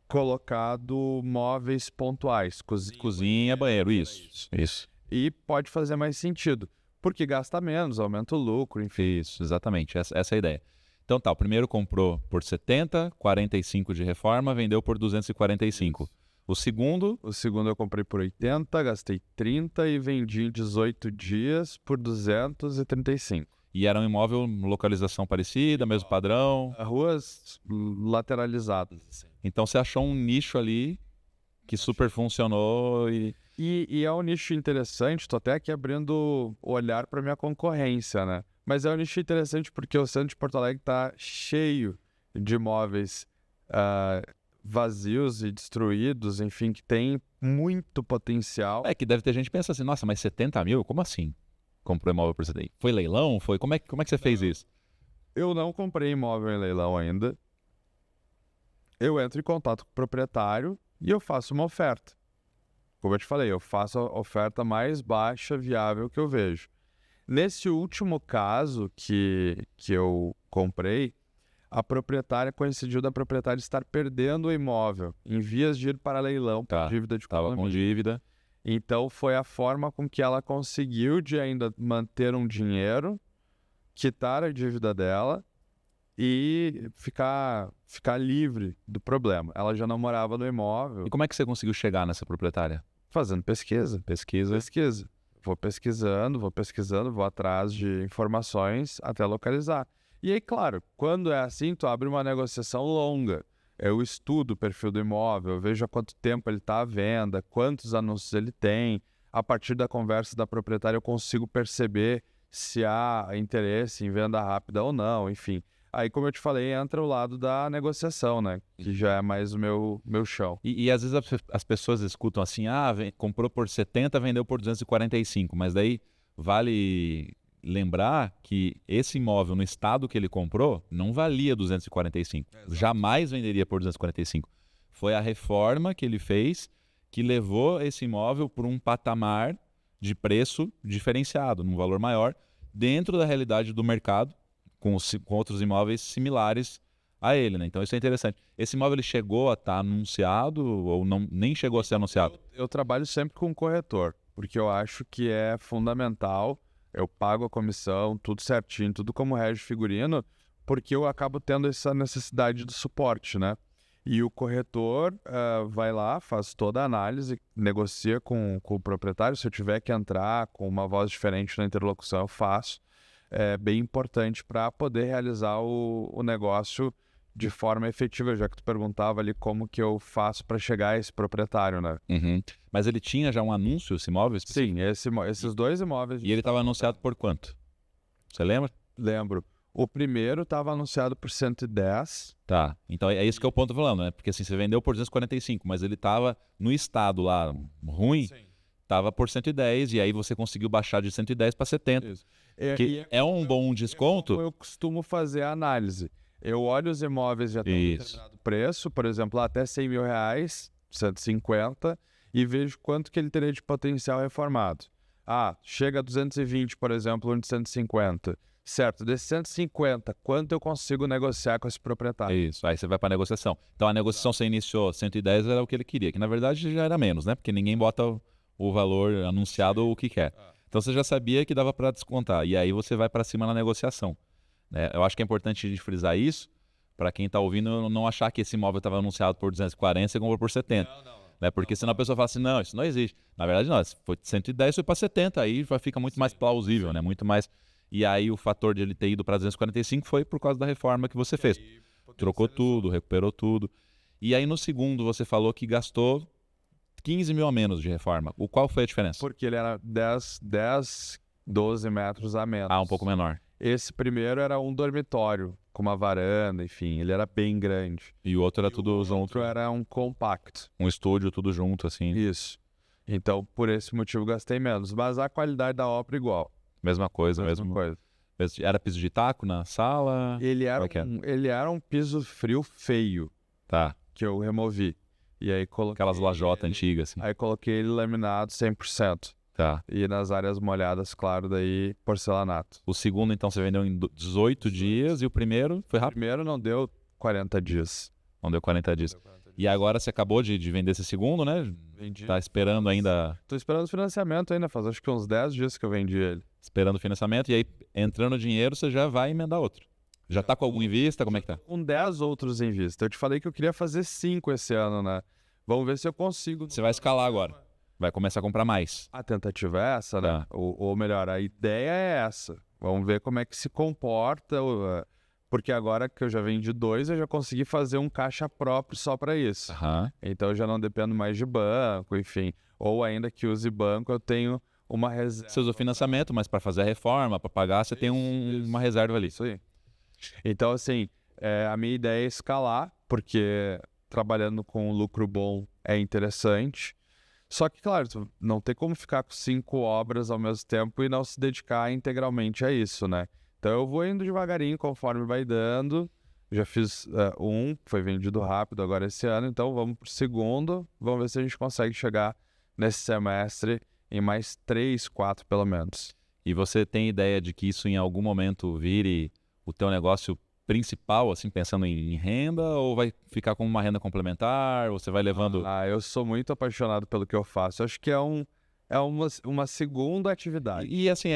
colocado móveis pontuais. Cozinha, banheiro, isso. E pode fazer mais sentido, porque gasta menos, aumenta o lucro, enfim. Isso, exatamente. Essa é a ideia. Então tá, o primeiro comprou por 70, 45 de reforma, vendeu por 245. Isso. O segundo eu comprei por 80, gastei 30 e vendi em 18 dias por 235. E era um imóvel, localização parecida, mesmo padrão? Ruas lateralizadas. Então você achou um nicho ali que super funcionou E é um nicho interessante, estou até aqui abrindo o olhar para minha concorrência, né? Mas é um nicho interessante porque o centro de Porto Alegre está cheio de imóveis vazios e destruídos, enfim, que tem muito potencial. É que deve ter gente que pensa assim, nossa, mas 70 mil? Como assim? Comprou imóvel por 70? Foi leilão? Foi? Como é que você fez isso? Eu não comprei imóvel em leilão ainda. Eu entro em contato com o proprietário e eu faço uma oferta. Como eu te falei, eu faço a oferta mais baixa viável que eu vejo. Nesse último caso que eu comprei, a proprietária coincidiu da proprietária estar perdendo o imóvel em vias de ir para leilão por dívida de condomínio. Estava com dívida. Então foi a forma com que ela conseguiu de ainda manter um dinheiro, quitar a dívida dela e ficar livre do problema. Ela já não morava no imóvel. E como é que você conseguiu chegar nessa proprietária? Fazendo pesquisa. Vou pesquisando, vou atrás de informações até localizar. E aí, claro, quando é assim, tu abre uma negociação longa. Eu estudo o perfil do imóvel, eu vejo há quanto tempo ele está à venda, quantos anúncios ele tem. A partir da conversa da proprietária, eu consigo perceber se há interesse em venda rápida ou não. Enfim, Aí, como eu te falei, entra o lado da negociação, né? Que já é mais o meu chão. E às vezes as pessoas escutam assim, comprou por 70, vendeu por 245, mas daí vale lembrar que esse imóvel no estado que ele comprou não valia 245. Jamais venderia por 245. Foi a reforma que ele fez que levou esse imóvel por um patamar de preço diferenciado, num valor maior, dentro da realidade do mercado, com outros imóveis similares a ele, né? Então isso é interessante. Esse imóvel ele chegou a estar anunciado ou não, nem chegou a ser anunciado? Eu trabalho sempre com corretor, porque eu acho que é fundamental. Eu pago a comissão, tudo certinho, tudo como rege figurino, porque eu acabo tendo essa necessidade do suporte, né? E o corretor vai lá, faz toda a análise, negocia com o proprietário. Se eu tiver que entrar com uma voz diferente na interlocução, eu faço. É bem importante para poder realizar o negócio de forma efetiva, já que tu perguntava ali como que eu faço para chegar a esse proprietário, né? Uhum. Mas ele tinha já um anúncio, esse imóvel? Sim, esses dois imóveis. E ele estava anunciado por quanto? Você lembra? Lembro. O primeiro estava anunciado por 110. Tá, então é isso que é o ponto falando, né? Porque assim, você vendeu por 245, mas ele estava no estado lá ruim, estava por 110, e aí você conseguiu baixar de 110 para 70. Isso. Que é um bom desconto. Eu costumo fazer a análise. Eu olho os imóveis já estão em determinado preço, por exemplo, até R$100 mil, 150, e vejo quanto que ele teria de potencial reformado. Chega a 220, por exemplo, um de 150. Certo, desses 150, quanto eu consigo negociar com esse proprietário? Isso, aí você vai para a negociação. Então a negociação você iniciou 110 era o que ele queria, que na verdade já era menos, né? Porque ninguém bota o valor anunciado ou o que quer. Então você já sabia que dava para descontar, e aí você vai para cima na negociação. Né? Eu acho que é importante a gente frisar isso, para quem está ouvindo não achar que esse imóvel estava anunciado por 240 e você comprou por 70. Não. Né? Porque senão a pessoa fala assim, não, isso não existe. Na verdade não, foi de 110 foi para 70, aí já fica muito mais plausível, né? Muito mais... E aí o fator de ele ter ido para 245 foi por causa da reforma que você fez. Trocou tudo, recuperou tudo. E aí no segundo você falou que gastou 15 mil a menos de reforma. Qual foi a diferença? Porque ele era 12 metros a menos. Um pouco menor. Esse primeiro era um dormitório, com uma varanda, enfim, ele era bem grande. E o outro era tudo junto? O outro era um compacto. Um estúdio, tudo junto, assim. Isso. Então, por esse motivo, gastei menos. Mas a qualidade da obra igual. Mesma coisa. Era piso de taco na sala? Ele era um piso frio feio. Tá. Que eu removi. E aí coloquei... Aquelas lajotas antigas, assim. Aí coloquei ele laminado 100%. Tá. E nas áreas molhadas, claro, daí porcelanato. O segundo, então, você vendeu em 18 dias e o primeiro foi rápido? O primeiro não deu 40 dias. Não deu 40 dias. E agora você acabou de vender esse segundo, né? Vendi. Tá esperando ainda... Tô esperando o financiamento ainda, faz acho que uns 10 dias que eu vendi ele. Esperando o financiamento, e aí entrando dinheiro você já vai emendar outro. Já tá com algum em vista? Como é que tá? Com 10 outros em vista. Eu te falei que eu queria fazer 5 esse ano, né? Vamos ver se eu consigo. Você vai escalar agora. Vai começar a comprar mais. A tentativa é essa, né? Tá. Ou melhor, a ideia é essa. Vamos ver como é que se comporta... Porque agora que eu já vendi 2, eu já consegui fazer um caixa próprio só para isso. Uhum. Então eu já não dependo mais de banco, enfim. Ou ainda que use banco, eu tenho uma reserva. Você usa o financiamento, mas para fazer a reforma, para pagar, você tem uma reserva ali. Isso aí. Então, assim, a minha ideia é escalar, porque trabalhando com lucro bom é interessante. Só que, claro, não tem como ficar com 5 obras ao mesmo tempo e não se dedicar integralmente a isso, né? Então eu vou indo devagarinho conforme vai dando. Já fiz foi vendido rápido agora esse ano, então vamos pro segundo. Vamos ver se a gente consegue chegar nesse semestre em mais 3, 4 pelo menos. E você tem ideia de que isso em algum momento vire o teu negócio principal, assim, pensando em renda, ou vai ficar como uma renda complementar, ou você vai levando... Eu sou muito apaixonado pelo que eu faço. Acho que é uma segunda atividade. E assim,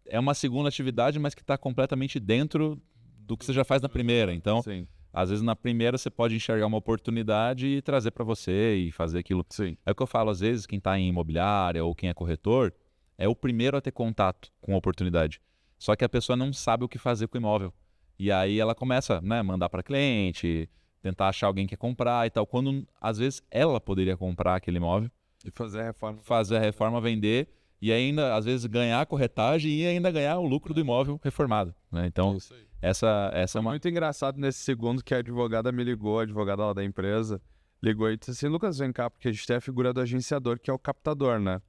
é uma segunda atividade, mas que está completamente dentro do que você já faz na primeira. Então, Sim. Às vezes na primeira você pode enxergar uma oportunidade e trazer para você e fazer aquilo. Sim. É o que eu falo, às vezes quem está em imobiliária ou quem é corretor é o primeiro a ter contato com a oportunidade. Só que a pessoa não sabe o que fazer com o imóvel. E aí ela começa, né, mandar para cliente, tentar achar alguém que quer comprar e tal. Quando às vezes ela poderia comprar aquele imóvel. E fazer a reforma. Fazer a reforma, vender e ainda, às vezes, ganhar a corretagem e ainda ganhar o lucro do imóvel reformado. Né? Então, Essa é Foi uma... muito engraçado nesse segundo que a advogada me ligou, a advogada lá da empresa, ligou e disse assim, Lucas, vem cá, porque a gente tem a figura do agenciador, que é o captador, né?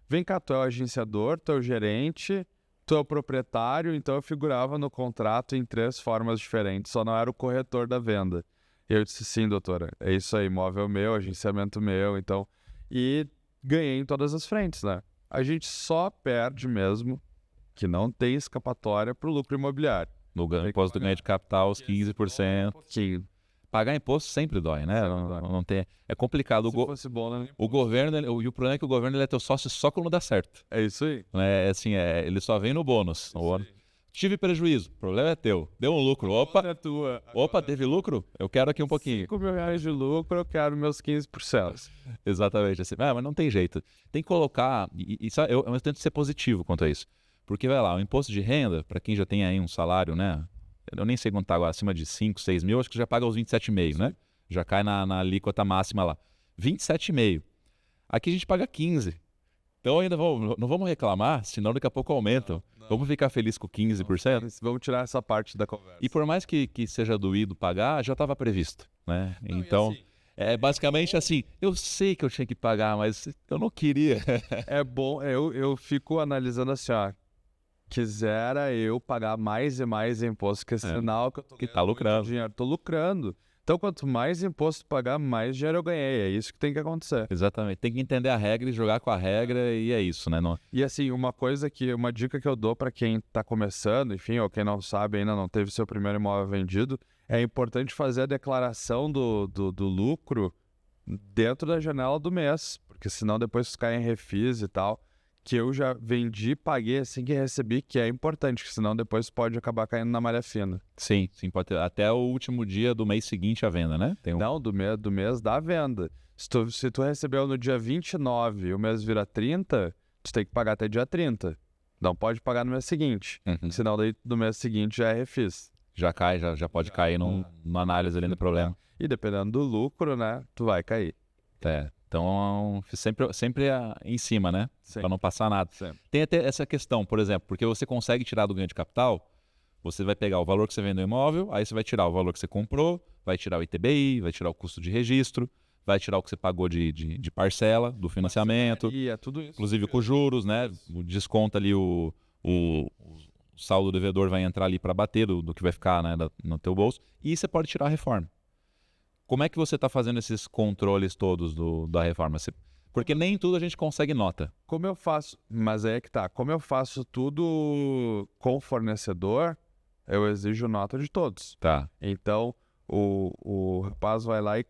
Vem cá, tu é o agenciador, tu é o gerente, tu é o proprietário, então eu figurava no contrato em 3 formas diferentes, só não era o corretor da venda. E eu disse, sim, doutora, é isso aí, imóvel meu, agenciamento meu, então... E ganhei em todas as frentes, né? A gente só perde mesmo, que não tem escapatória, pro lucro imobiliário. No imposto do ganho de capital, os 15%. Que Pagar imposto sempre dói, né? Não tem... É complicado. se fosse bom, né? O governo, e o problema é que o governo ele é teu sócio só quando dá certo. É isso aí. Né? Assim, ele só vem no bônus. Tive prejuízo, o problema é teu. Deu um lucro. Opa, É tua. opa, teve lucro? Eu quero aqui um pouquinho. R$5.000 de lucro, eu quero meus 15%. Exatamente. Assim, mas não tem jeito. Tem que colocar... eu tento ser positivo quanto a isso. Porque, vai lá, o imposto de renda, para quem já tem aí um salário, né? Eu nem sei quanto tá agora, acima de 5, 6 mil, acho que já paga os 27,5, né? Já cai na alíquota máxima lá. 27,5. Aqui a gente paga 15. Então ainda não vamos reclamar, senão daqui a pouco aumentam. Vamos ficar felizes com 15%? Vamos tirar essa parte da conversa. E por mais que seja doído pagar, já estava previsto, né? Então, é basicamente assim, eu sei que eu tinha que pagar, mas eu não queria. É bom, eu fico analisando assim, ó. Quisera eu pagar mais e mais imposto, que é sinal que eu tô tá lucrando. Dinheiro. Tô lucrando. Então, quanto mais imposto pagar, mais dinheiro eu ganhei. É isso que tem que acontecer. Exatamente. Tem que entender a regra e jogar com a regra, e é isso, né? E assim, uma dica que eu dou para quem tá começando, enfim, ou quem não sabe ainda não teve seu primeiro imóvel vendido, é importante fazer a declaração do lucro dentro da janela do mês, porque senão depois cai em refis e tal. Que eu já vendi, paguei assim que recebi, que é importante, que senão depois pode acabar caindo na malha fina. Sim, pode ter. Até o último dia do mês seguinte à venda, né? Não, do mês da venda. Se tu recebeu no dia 29 e o mês vira 30, tu tem que pagar até dia 30. Não pode pagar no mês seguinte, senão daí no mês seguinte já é refis. Já cai, já pode cair numa análise ali do problema. E dependendo do lucro, né, tu vai cair. Então, sempre em cima, né? Para não passar nada. Sempre. Tem até essa questão, por exemplo, porque você consegue tirar do ganho de capital, você vai pegar o valor que você vendeu o imóvel, aí você vai tirar o valor que você comprou, vai tirar o ITBI, vai tirar o custo de registro, vai tirar o que você pagou de parcela, do financiamento, E é tudo isso. inclusive com juros, né? Desconta ali o saldo devedor vai entrar ali para bater do que vai ficar, né, no teu bolso, e você pode tirar a reforma. Como é que você está fazendo esses controles todos da reforma? Porque nem tudo a gente consegue nota. Como eu faço, mas aí é que tá, como eu faço tudo com o fornecedor, eu exijo nota de todos. Tá. Então, o rapaz vai lá e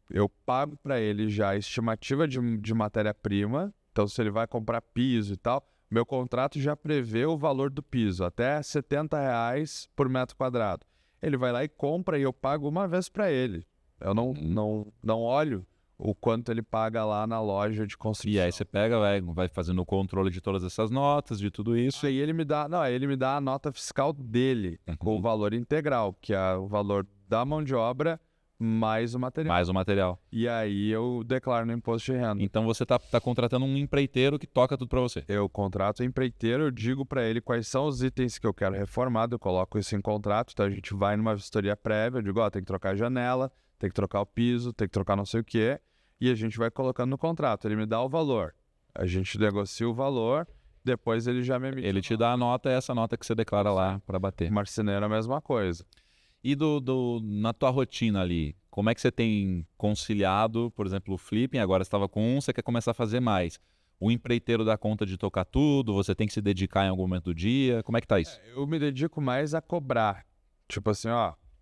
eu pago para ele já a estimativa de matéria-prima. Então, se ele vai comprar piso e tal, meu contrato já prevê o valor do piso, até R$70 por metro quadrado. Ele vai lá e compra e eu pago uma vez para ele. Eu não olho o quanto ele paga lá na loja de construção. E aí você pega, vai fazendo o controle de todas essas notas, de tudo isso. Aí ele me dá a nota fiscal dele, com o valor integral, que é o valor da mão de obra mais o material. Mais o material. E aí eu declaro no imposto de renda. Então você tá contratando um empreiteiro que toca tudo para você. Eu contrato o empreiteiro, eu digo para ele quais são os itens que eu quero reformado, eu coloco isso em contrato, então a gente vai numa vistoria prévia, eu digo, tem que trocar a janela, tem que trocar o piso, tem que trocar não sei o quê, e a gente vai colocando no contrato. Ele me dá o valor, a gente negocia o valor, depois ele já me emite. Ele te dá a nota, é essa nota que você declara lá para bater. Marceneiro é a mesma coisa. E na tua rotina ali, como é que você tem conciliado, por exemplo, o flipping? Agora você estava com você quer começar a fazer mais. O empreiteiro dá conta de tocar tudo? Você tem que se dedicar em algum momento do dia? Como é que tá isso? Eu me dedico mais a cobrar. Tipo assim,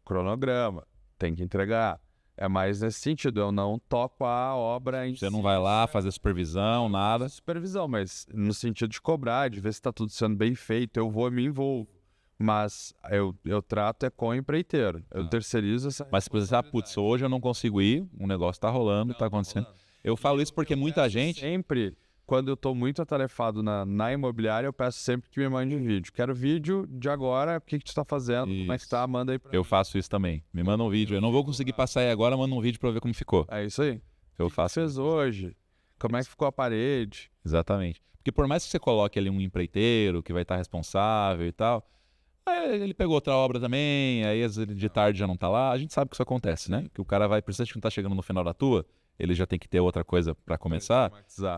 cronograma, tem que entregar. É mais nesse sentido, eu não toco a obra em si. Você não vai lá fazer supervisão, nada? Supervisão, mas no sentido de cobrar, de ver se está tudo sendo bem feito, eu vou e me envolvo. Mas eu trato com o empreiteiro, eu terceirizo essa. Mas se você pensar, putz, hoje eu não consigo ir, um negócio tá rolando, tá acontecendo. Eu falo isso porque muita gente... Sempre, quando eu estou muito atarefado na imobiliária, eu peço sempre que me mande vídeo. Quero vídeo de agora, o que tu está fazendo, como é que tá, manda aí pra mim. Eu faço isso também. Me manda um vídeo. Eu não vou conseguir passar aí agora, manda um vídeo para ver como ficou. É isso aí. Eu faço. O que fez hoje? Como é que ficou a parede? Exatamente. Porque por mais que você coloque ali um empreiteiro que vai estar responsável e tal, Aí ele pegou outra obra também, aí às vezes de tarde já não tá lá. A gente sabe que isso acontece, né? Que o cara vai, precisa que não tá chegando no final da tua, ele já tem que ter outra coisa para começar.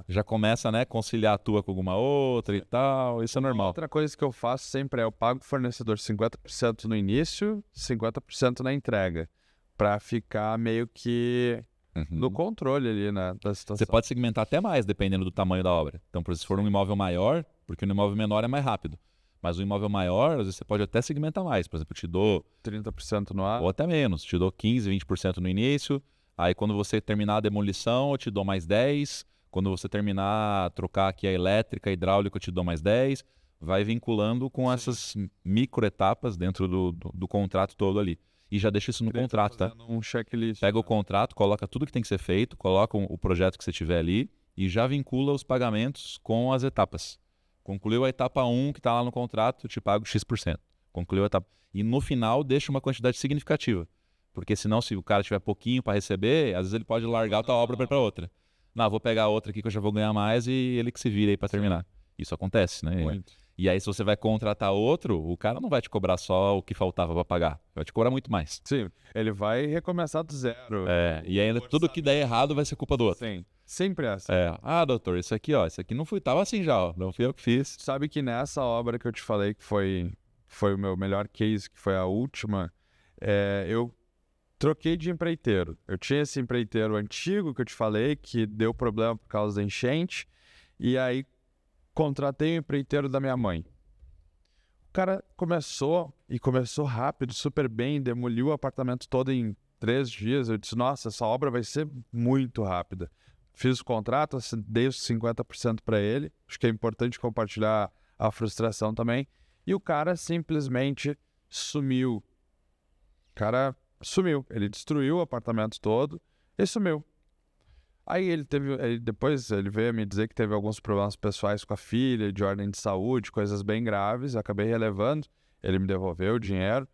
Já começa, né, conciliar a tua com alguma outra e tal. Isso é normal. Outra coisa que eu faço sempre é eu pago o fornecedor 50% no início, 50% na entrega, para ficar meio que no controle ali, né, da situação. Você pode segmentar até mais, dependendo do tamanho da obra. Então, por exemplo, se for um imóvel maior, porque um imóvel menor é mais rápido. Mas um imóvel maior, às vezes você pode até segmentar mais. Por exemplo, eu te dou 30% no ar. Ou até menos. Te dou 15, 20% no início. Aí quando você terminar a demolição, eu te dou mais 10. Quando você terminar, trocar aqui a elétrica, a hidráulica, eu te dou mais 10. Vai vinculando com essas micro etapas dentro do contrato todo ali. E já deixa isso no contrato, tá? Um checklist. Pega o contrato, coloca tudo que tem que ser feito, coloca o projeto que você tiver ali e já vincula os pagamentos com as etapas. Concluiu a etapa 1 que está lá no contrato, eu te pago X%. Concluiu a etapa. E no final deixa uma quantidade significativa. Porque senão, se o cara tiver pouquinho para receber, às vezes ele pode largar a tua obra para outra. Não, vou pegar outra aqui que eu já vou ganhar mais e ele que se vira aí para terminar. Isso acontece, né? Muito. E aí, se você vai contratar outro, o cara não vai te cobrar só o que faltava para pagar. Vai te cobrar muito mais. Sim, ele vai recomeçar do zero. E ainda tudo que der errado vai ser culpa do outro. Sim, sempre é assim. Ah, doutor, isso aqui, ó, isso aqui não fui, tava assim já, ó, não fui eu que fiz. Sabe que nessa obra que eu te falei que foi o meu melhor case, que foi a última, eu troquei de empreiteiro. Eu tinha esse empreiteiro antigo que eu te falei, que deu problema por causa da enchente, e aí contratei o empreiteiro da minha mãe. O cara começou rápido, super bem, demoliu o apartamento todo em 3 dias. Eu disse, nossa, essa obra vai ser muito rápida. Fiz o contrato, dei os 50% para ele. Acho que é importante compartilhar a frustração também. E o cara simplesmente sumiu. O cara sumiu. Ele destruiu o apartamento todo e sumiu. Aí depois ele veio me dizer que teve alguns problemas pessoais com a filha, de ordem de saúde, coisas bem graves. Eu acabei relevando. Ele me devolveu o dinheiro.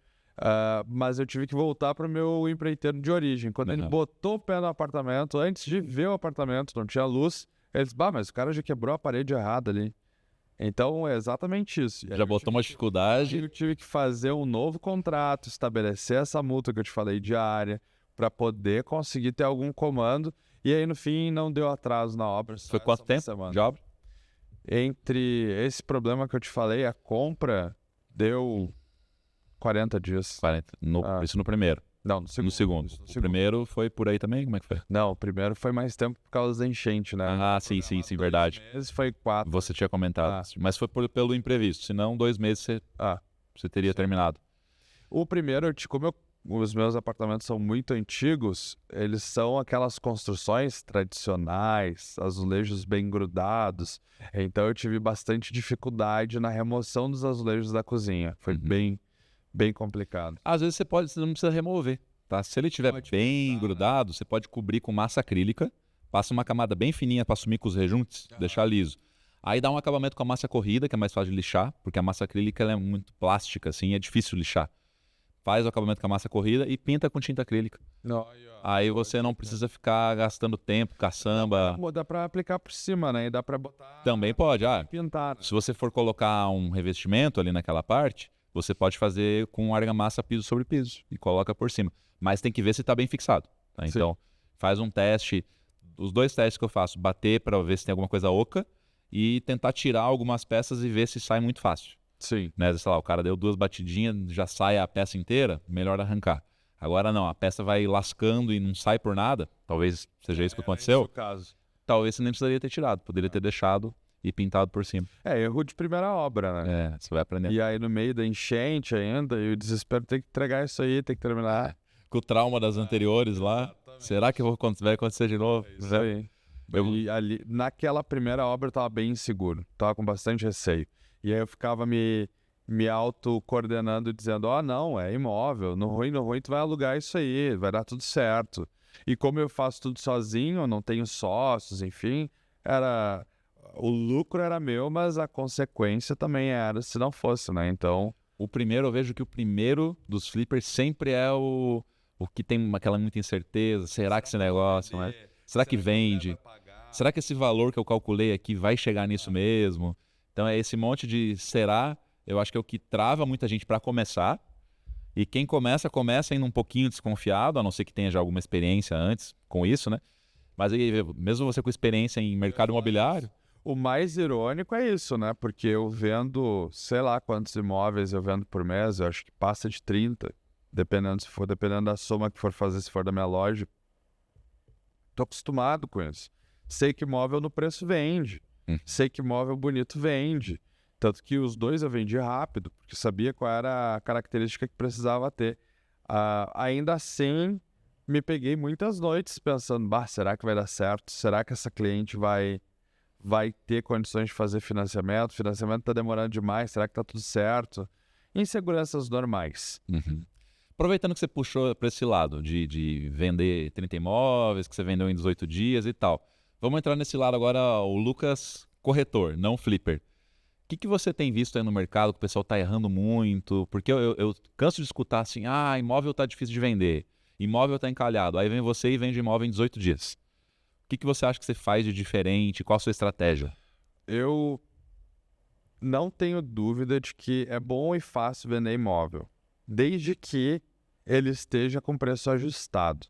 Mas eu tive que voltar para o meu empreiteiro de origem. Quando ele botou o pé no apartamento, antes de ver o apartamento, não tinha luz, ele disse, mas o cara já quebrou a parede errada ali. Então é exatamente isso. Já botou uma dificuldade. Eu tive que fazer um novo contrato, estabelecer essa multa que eu te falei diária, para poder conseguir ter algum comando. E aí, no fim, não deu atraso na obra. Foi quanto tempo de obra? Entre esse problema que eu te falei, a compra deu 40 dias. 40. Isso no primeiro? Não, no segundo. O primeiro foi por aí também? Como é que foi? Não, o primeiro foi mais tempo por causa da enchente, né? Sim, verdade. 2 meses foi 4. Você tinha comentado. Mas foi pelo imprevisto. Senão, 2 meses você teria terminado. O primeiro, como os meus apartamentos são muito antigos, eles são aquelas construções tradicionais, azulejos bem grudados. Então eu tive bastante dificuldade na remoção dos azulejos da cozinha. Foi bem complicado. Às vezes você não precisa remover, tá? Se ele estiver bem grudado, você pode cobrir com massa acrílica, passa uma camada bem fininha para sumir com os rejuntes, deixar liso. Aí dá um acabamento com a massa corrida, que é mais fácil de lixar, porque a massa acrílica ela é muito plástica, assim, é difícil lixar. Faz o acabamento com a massa corrida e pinta com tinta acrílica. Aí você não precisa ficar gastando tempo, caçamba. Dá pra aplicar por cima, né? E dá pra botar... Também pode, pintar. Se você for colocar um revestimento ali naquela parte, você pode fazer com argamassa piso sobre piso e coloca por cima. Mas tem que ver se está bem fixado. Tá? Então, faz um teste. Os 2 testes que eu faço, bater para ver se tem alguma coisa oca e tentar tirar algumas peças e ver se sai muito fácil. Sim. Né? Sei lá, o cara deu 2 batidinhas, já sai a peça inteira, melhor arrancar. Agora não, a peça vai lascando e não sai por nada. Talvez seja isso que aconteceu. Esse é o caso. Talvez você nem precisaria ter tirado, poderia ter deixado e pintado por cima. Erro de primeira obra, né? Você vai aprender. E aí no meio da enchente ainda, e o desespero tem que entregar isso aí, tem que terminar. Com o trauma das anteriores lá, será que vai acontecer de novo? Isso aí. E ali, naquela primeira obra eu tava bem inseguro, tava com bastante receio. E aí eu ficava me auto-coordenando, dizendo, não, é imóvel, no ruim tu vai alugar isso aí, vai dar tudo certo. E como eu faço tudo sozinho, não tenho sócios, enfim, o lucro era meu, mas a consequência também era se não fosse, né? Então... Eu vejo que o primeiro dos flippers sempre é o que tem aquela muita incerteza. Será que esse negócio... Será que vende? Será que esse valor que eu calculei aqui vai chegar nisso mesmo? Então é esse monte de será eu acho que é o que trava muita gente para começar. E quem começa ainda um pouquinho desconfiado, a não ser que tenha já alguma experiência antes com isso, né? Mas aí, mesmo você com experiência em mercado imobiliário... O mais irônico é isso, né? Porque eu vendo, sei lá quantos imóveis eu vendo por mês, eu acho que passa de 30, dependendo da soma que for fazer, se for da minha loja. Tô acostumado com isso. Sei que imóvel no preço vende. Sei que imóvel bonito vende. Tanto que os dois eu vendi rápido, porque sabia qual era a característica que precisava ter. Ainda assim, me peguei muitas noites pensando, será que vai dar certo? Será que essa cliente vai ter condições de fazer financiamento? O financiamento está demorando demais, será que está tudo certo? Inseguranças normais. Aproveitando que você puxou para esse lado de vender 30 imóveis, que você vendeu em 18 dias e tal. Vamos entrar nesse lado agora, o Lucas corretor, não flipper. O que você tem visto aí no mercado que o pessoal está errando muito? Porque eu canso de escutar assim, imóvel está difícil de vender, imóvel está encalhado. Aí vem você e vende imóvel em 18 dias. O que você acha que você faz de diferente? Qual a sua estratégia? Eu não tenho dúvida de que é bom e fácil vender imóvel, desde que ele esteja com preço ajustado.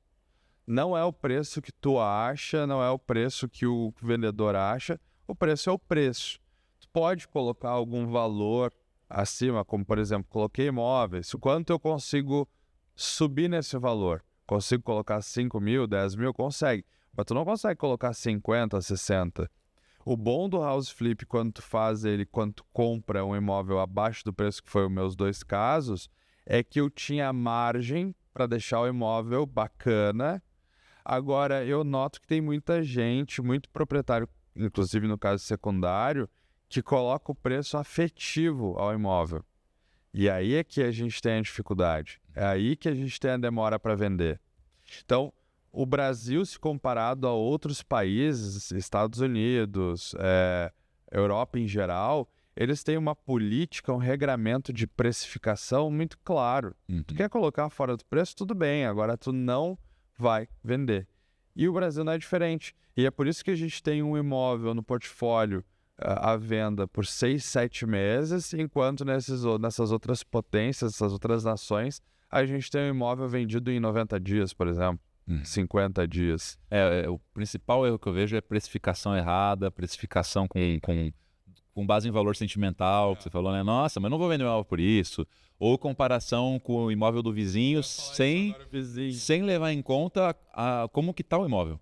Não é o preço que tu acha, não é o preço que o vendedor acha, o preço é o preço. Tu pode colocar algum valor acima, como por exemplo, coloquei imóveis, quanto eu consigo subir nesse valor? Consigo colocar 5 mil, 10 mil? Consegue. Mas tu não consegue colocar 50, 60. O bom do house flip, quando tu compra um imóvel abaixo do preço, que foi os meus 2 casos, é que eu tinha margem para deixar o imóvel bacana. Agora, eu noto que tem muita gente, muito proprietário, inclusive no caso secundário, que coloca o preço afetivo ao imóvel. E aí é que a gente tem a dificuldade. É aí que a gente tem a demora para vender. Então, o Brasil, se comparado a outros países, Estados Unidos, Europa em geral, eles têm uma política, um regramento de precificação muito claro. Tu quer colocar fora do preço, tudo bem, agora tu não vai vender. E o Brasil não é diferente. E é por isso que a gente tem um imóvel no portfólio à venda por 6, 7 meses, enquanto nessas outras potências, essas outras nações, a gente tem um imóvel vendido em 90 dias, por exemplo. 50 dias. O principal erro que eu vejo é precificação errada, precificação com base em valor sentimental, que você falou, né? Nossa, mas não vou vender um imóvel por isso. Ou comparação com o imóvel do vizinho sem levar em conta como que está o imóvel.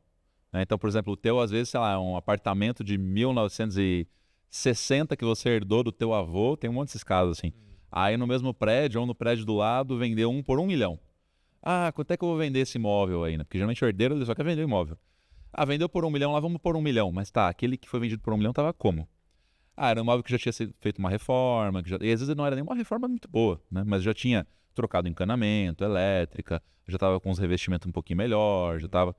Então, por exemplo, o teu, às vezes, sei lá, é um apartamento de 1960 que você herdou do teu avô, tem um monte desses casos assim. Aí no mesmo prédio ou no prédio do lado, vendeu um por 1 milhão. Quanto é que eu vou vender esse imóvel aí, né? Porque geralmente o herdeiro ele só quer vender o imóvel. Vendeu por 1 milhão, lá vamos por 1 milhão. Mas tá, aquele que foi vendido por 1 milhão tava como? Era um imóvel que já tinha feito uma reforma, e às vezes não era nem uma reforma muito boa, né? Mas já tinha trocado encanamento, elétrica, já tava com os revestimentos um pouquinho melhor, já tava...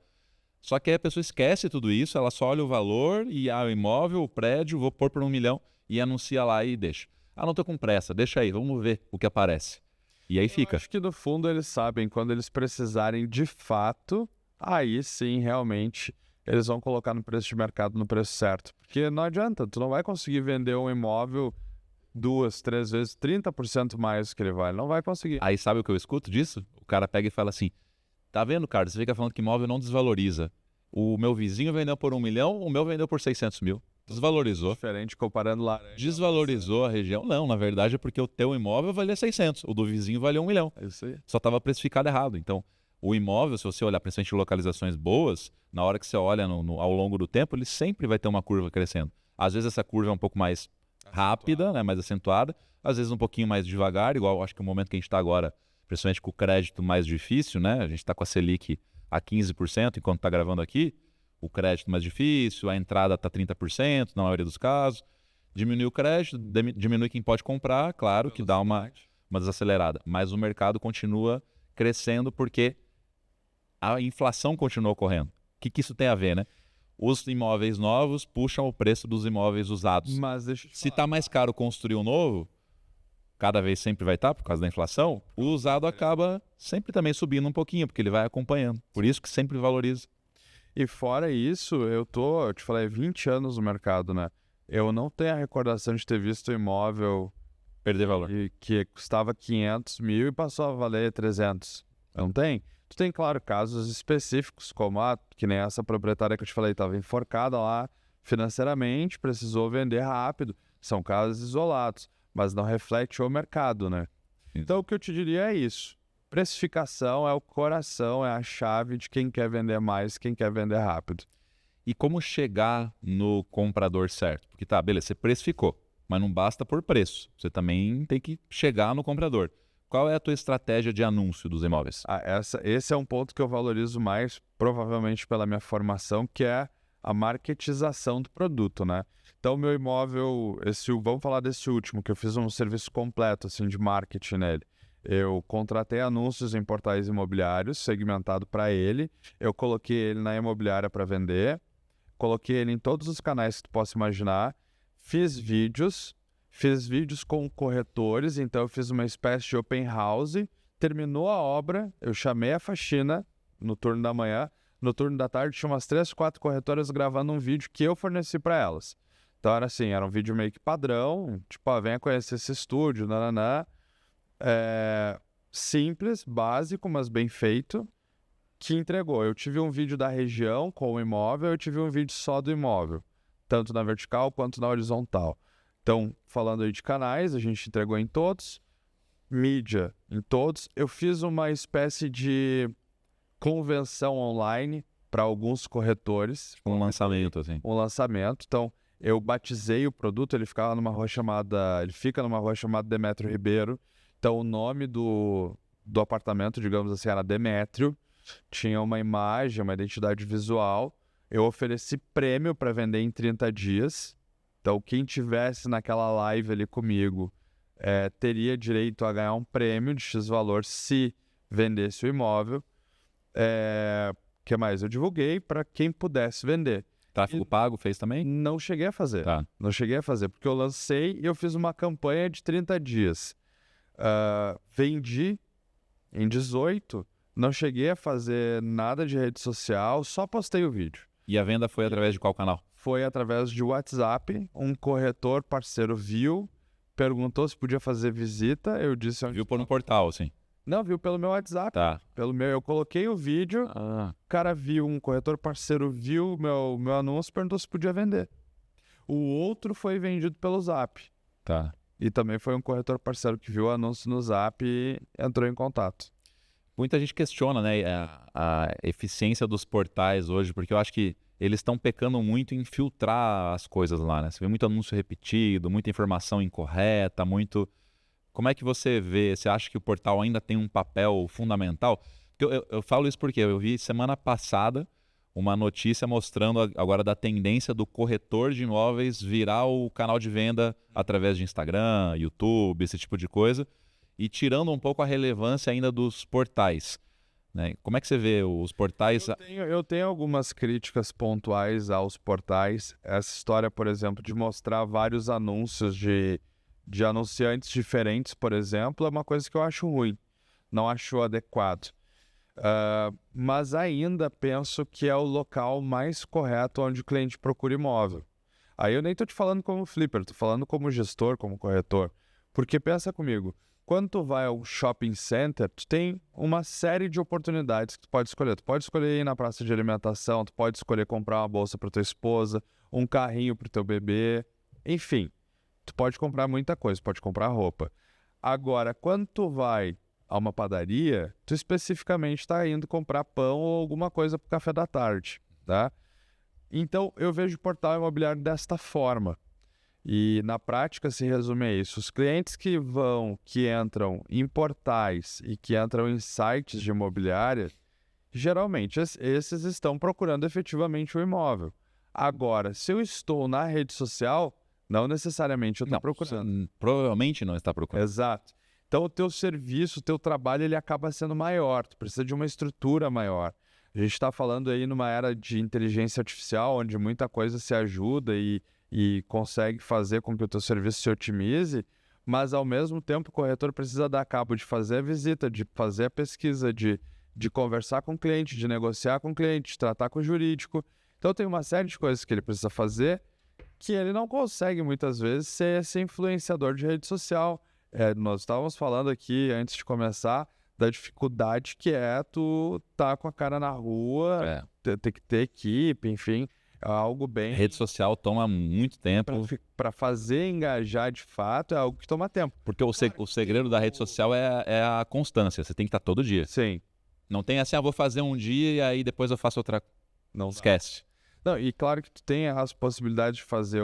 Só que aí a pessoa esquece tudo isso, ela só olha o valor e o imóvel, o prédio, vou pôr por 1 milhão e anuncia lá e deixa. Não tô com pressa, deixa aí, vamos ver o que aparece. E aí fica. Eu acho que no fundo eles sabem, quando eles precisarem de fato, aí sim, realmente, eles vão colocar no preço de mercado, no preço certo. Porque não adianta, tu não vai conseguir vender um imóvel 2, 3 vezes, 30% mais do que ele vale. Não vai conseguir. Aí sabe o que eu escuto disso? O cara pega e fala assim, tá vendo, Carlos? Você fica falando que imóvel não desvaloriza. O meu vizinho vendeu por 1 milhão, o meu vendeu por 600 mil. Desvalorizou. Diferente comparando lá. Desvalorizou a região? Não, na verdade é porque o teu imóvel valia 600, o do vizinho valia 1 milhão. É isso aí. Só estava precificado errado. Então, o imóvel, se você olhar principalmente localizações boas, na hora que você olha ao longo do tempo, ele sempre vai ter uma curva crescendo. Às vezes essa curva é um pouco mais rápida, né, mais acentuada, às vezes um pouquinho mais devagar, igual acho que o momento que a gente está agora, principalmente com o crédito mais difícil, né, a gente está com a Selic a 15% enquanto está gravando aqui, o crédito mais difícil, a entrada está 30% na maioria dos casos, diminui o crédito, diminui quem pode comprar, claro que dá uma desacelerada, mas o mercado continua crescendo porque a inflação continua ocorrendo. O que isso tem a ver, né? Os imóveis novos puxam o preço dos imóveis usados. Mas deixa eu te Se está mais caro construir um novo, cada vez sempre vai estar por causa da inflação, o usado acaba sempre também subindo um pouquinho, porque ele vai acompanhando. Por isso que sempre valoriza. E fora isso, eu te falei, 20 anos no mercado, né? Eu não tenho a recordação de ter visto imóvel Perder valor. E que custava 500 mil e passou a valer 300. Não tem? Tu tem, claro, casos específicos, como que nem essa proprietária que eu te falei, estava enforcada lá financeiramente, precisou vender rápido. São casos isolados, mas não reflete o mercado, né? Então, o que eu te diria é isso. Precificação é o coração, é a chave de quem quer vender mais, quem quer vender rápido. E como chegar no comprador certo? Porque tá, beleza, você precificou, mas não basta por preço. Você também tem que chegar no comprador. Qual é a tua estratégia de anúncio dos imóveis? Esse é um ponto que eu valorizo mais, provavelmente pela minha formação, que é a marketização do produto, né? Então, meu imóvel, vamos falar desse último, que eu fiz um serviço completo assim, de marketing nele. Eu contratei anúncios em portais imobiliários, segmentado para ele. Eu coloquei ele na imobiliária para vender. Coloquei ele em todos os canais que tu possa imaginar. Fiz vídeos com corretores, então eu fiz uma espécie de open house. Terminou a obra, eu chamei a faxina no turno da manhã. No turno da tarde tinha umas 3, 4 corretoras gravando um vídeo que eu forneci para elas. Então era assim, era um vídeo meio que padrão, tipo, venha conhecer esse estúdio, nananã. Simples, básico, mas bem feito, que entregou. Eu tive um vídeo da região com o imóvel, eu tive um vídeo só do imóvel, tanto na vertical quanto na horizontal. Então, falando aí de canais, a gente entregou em todos, mídia em todos. Eu fiz uma espécie de convenção online para alguns corretores. Um lançamento, assim. Um lançamento. Então, eu batizei o produto, ele fica numa rua chamada Demétrio Ribeiro. Então, o nome do apartamento, digamos assim, era Demétrio. Tinha uma imagem, uma identidade visual. Eu ofereci prêmio para vender em 30 dias. Então, quem tivesse naquela live ali comigo teria direito a ganhar um prêmio de X valor se vendesse o imóvel. Que mais? Eu divulguei para quem pudesse vender. Tráfego pago fez também? Não cheguei a fazer. Tá. Não cheguei a fazer, porque eu lancei e eu fiz uma campanha de 30 dias. Vendi em 18, não cheguei a fazer nada de rede social, só postei o vídeo. E a venda foi através de qual canal? Foi através de WhatsApp, um corretor parceiro viu, perguntou se podia fazer visita, eu disse... Viu por um portal, assim? Não, viu pelo meu WhatsApp. Tá. Eu coloquei o vídeo, o cara viu, um corretor parceiro viu meu anúncio, perguntou se podia vender. O outro foi vendido pelo Zap. Tá. E também foi um corretor parceiro que viu o anúncio no Zap e entrou em contato. Muita gente questiona, né, a eficiência dos portais hoje, porque eu acho que eles estão pecando muito em filtrar as coisas lá, né? Você vê muito anúncio repetido, muita informação incorreta, muito... Como é que você vê? Você acha que o portal ainda tem um papel fundamental? Eu falo isso porque eu vi semana passada uma notícia mostrando agora da tendência do corretor de imóveis virar o canal de venda através de Instagram, YouTube, esse tipo de coisa, e tirando um pouco a relevância ainda dos portais, né? Como é que você vê os portais? Eu tenho algumas críticas pontuais aos portais. Essa história, por exemplo, de mostrar vários anúncios de anunciantes diferentes, por exemplo, é uma coisa que eu acho ruim. Não acho adequado. Mas ainda penso que é o local mais correto onde o cliente procura imóvel. Aí eu nem estou te falando como flipper, estou falando como gestor, como corretor. Porque pensa comigo, quando tu vai ao shopping center, tu tem uma série de oportunidades que tu pode escolher. Tu pode escolher ir na praça de alimentação, tu pode escolher comprar uma bolsa para tua esposa, um carrinho para o teu bebê, enfim. Tu pode comprar muita coisa, pode comprar roupa. Agora, quando tu vai a uma padaria, tu especificamente está indo comprar pão ou alguma coisa para o café da tarde, tá? Então, eu vejo o portal imobiliário desta forma. E na prática se resume a isso. Os clientes que entram em portais e que entram em sites de imobiliária, geralmente esses estão procurando efetivamente o imóvel. Agora, se eu estou na rede social, não necessariamente eu estou procurando. Provavelmente não está procurando. Exato. Então, o teu serviço, o teu trabalho, ele acaba sendo maior. Tu precisa de uma estrutura maior. A gente está falando aí numa era de inteligência artificial, onde muita coisa se ajuda e consegue fazer com que o teu serviço se otimize, mas, ao mesmo tempo, o corretor precisa dar cabo de fazer a visita, de fazer a pesquisa, de conversar com o cliente, de negociar com o cliente, de tratar com o jurídico. Então, tem uma série de coisas que ele precisa fazer que ele não consegue, muitas vezes, ser esse influenciador de rede social. nós estávamos falando aqui, antes de começar, da dificuldade que é tu tá com a cara na rua, ter que ter equipe, enfim, é algo bem... Rede social toma muito tempo. Para fazer engajar de fato é algo que toma tempo. Porque o segredo da rede social é a constância, você tem que estar todo dia. Sim. Não tem assim, vou fazer um dia e aí depois eu faço outra... Não esquece. Não, e claro que tu tem as possibilidades de fazer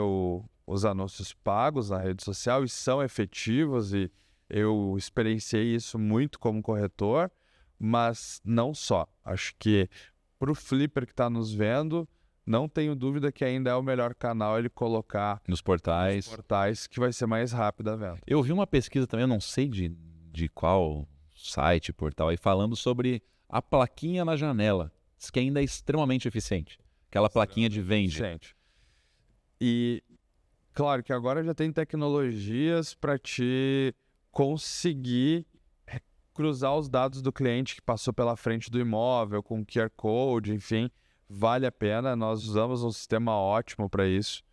os anúncios pagos na rede social e são efetivos e eu experienciei isso muito como corretor, mas não só. Acho que para o flipper que está nos vendo, não tenho dúvida que ainda é o melhor canal ele colocar nos portais, que vai ser mais rápido a venda. Eu vi uma pesquisa também, eu não sei de qual site, portal, aí falando sobre a plaquinha na janela. Diz que ainda é extremamente eficiente. Aquela plaquinha de vende. E claro que agora já tem tecnologias para te conseguir cruzar os dados do cliente que passou pela frente do imóvel com QR Code, enfim, vale a pena. Nós usamos um sistema ótimo para isso.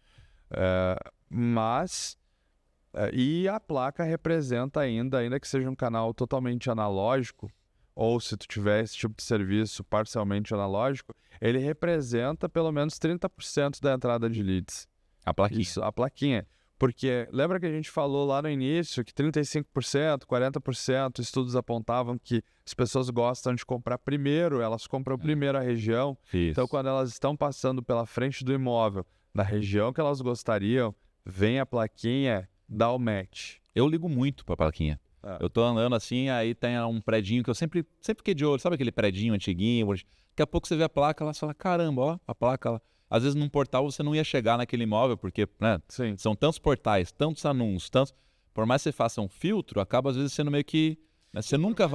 E a placa representa ainda que seja um canal totalmente analógico, ou se tu tiver esse tipo de serviço parcialmente analógico, ele representa pelo menos 30% da entrada de leads. A plaquinha. Isso, a plaquinha. Porque lembra que a gente falou lá no início que 35%, 40%, estudos apontavam que as pessoas gostam de comprar primeiro, elas compram primeiro a região. Isso. Então, quando elas estão passando pela frente do imóvel, na região que elas gostariam, vem a plaquinha, dá o match. Eu ligo muito pra plaquinha. Eu tô andando assim, aí tem um predinho que eu sempre fiquei de olho. Sabe aquele predinho antiguinho? Daqui a pouco você vê a placa, ela fala, caramba, ó, a placa lá. Às vezes num portal você não ia chegar naquele imóvel, porque são tantos portais, tantos anúncios, tantos... Por mais que você faça um filtro, acaba às vezes sendo meio que... Né? Você nunca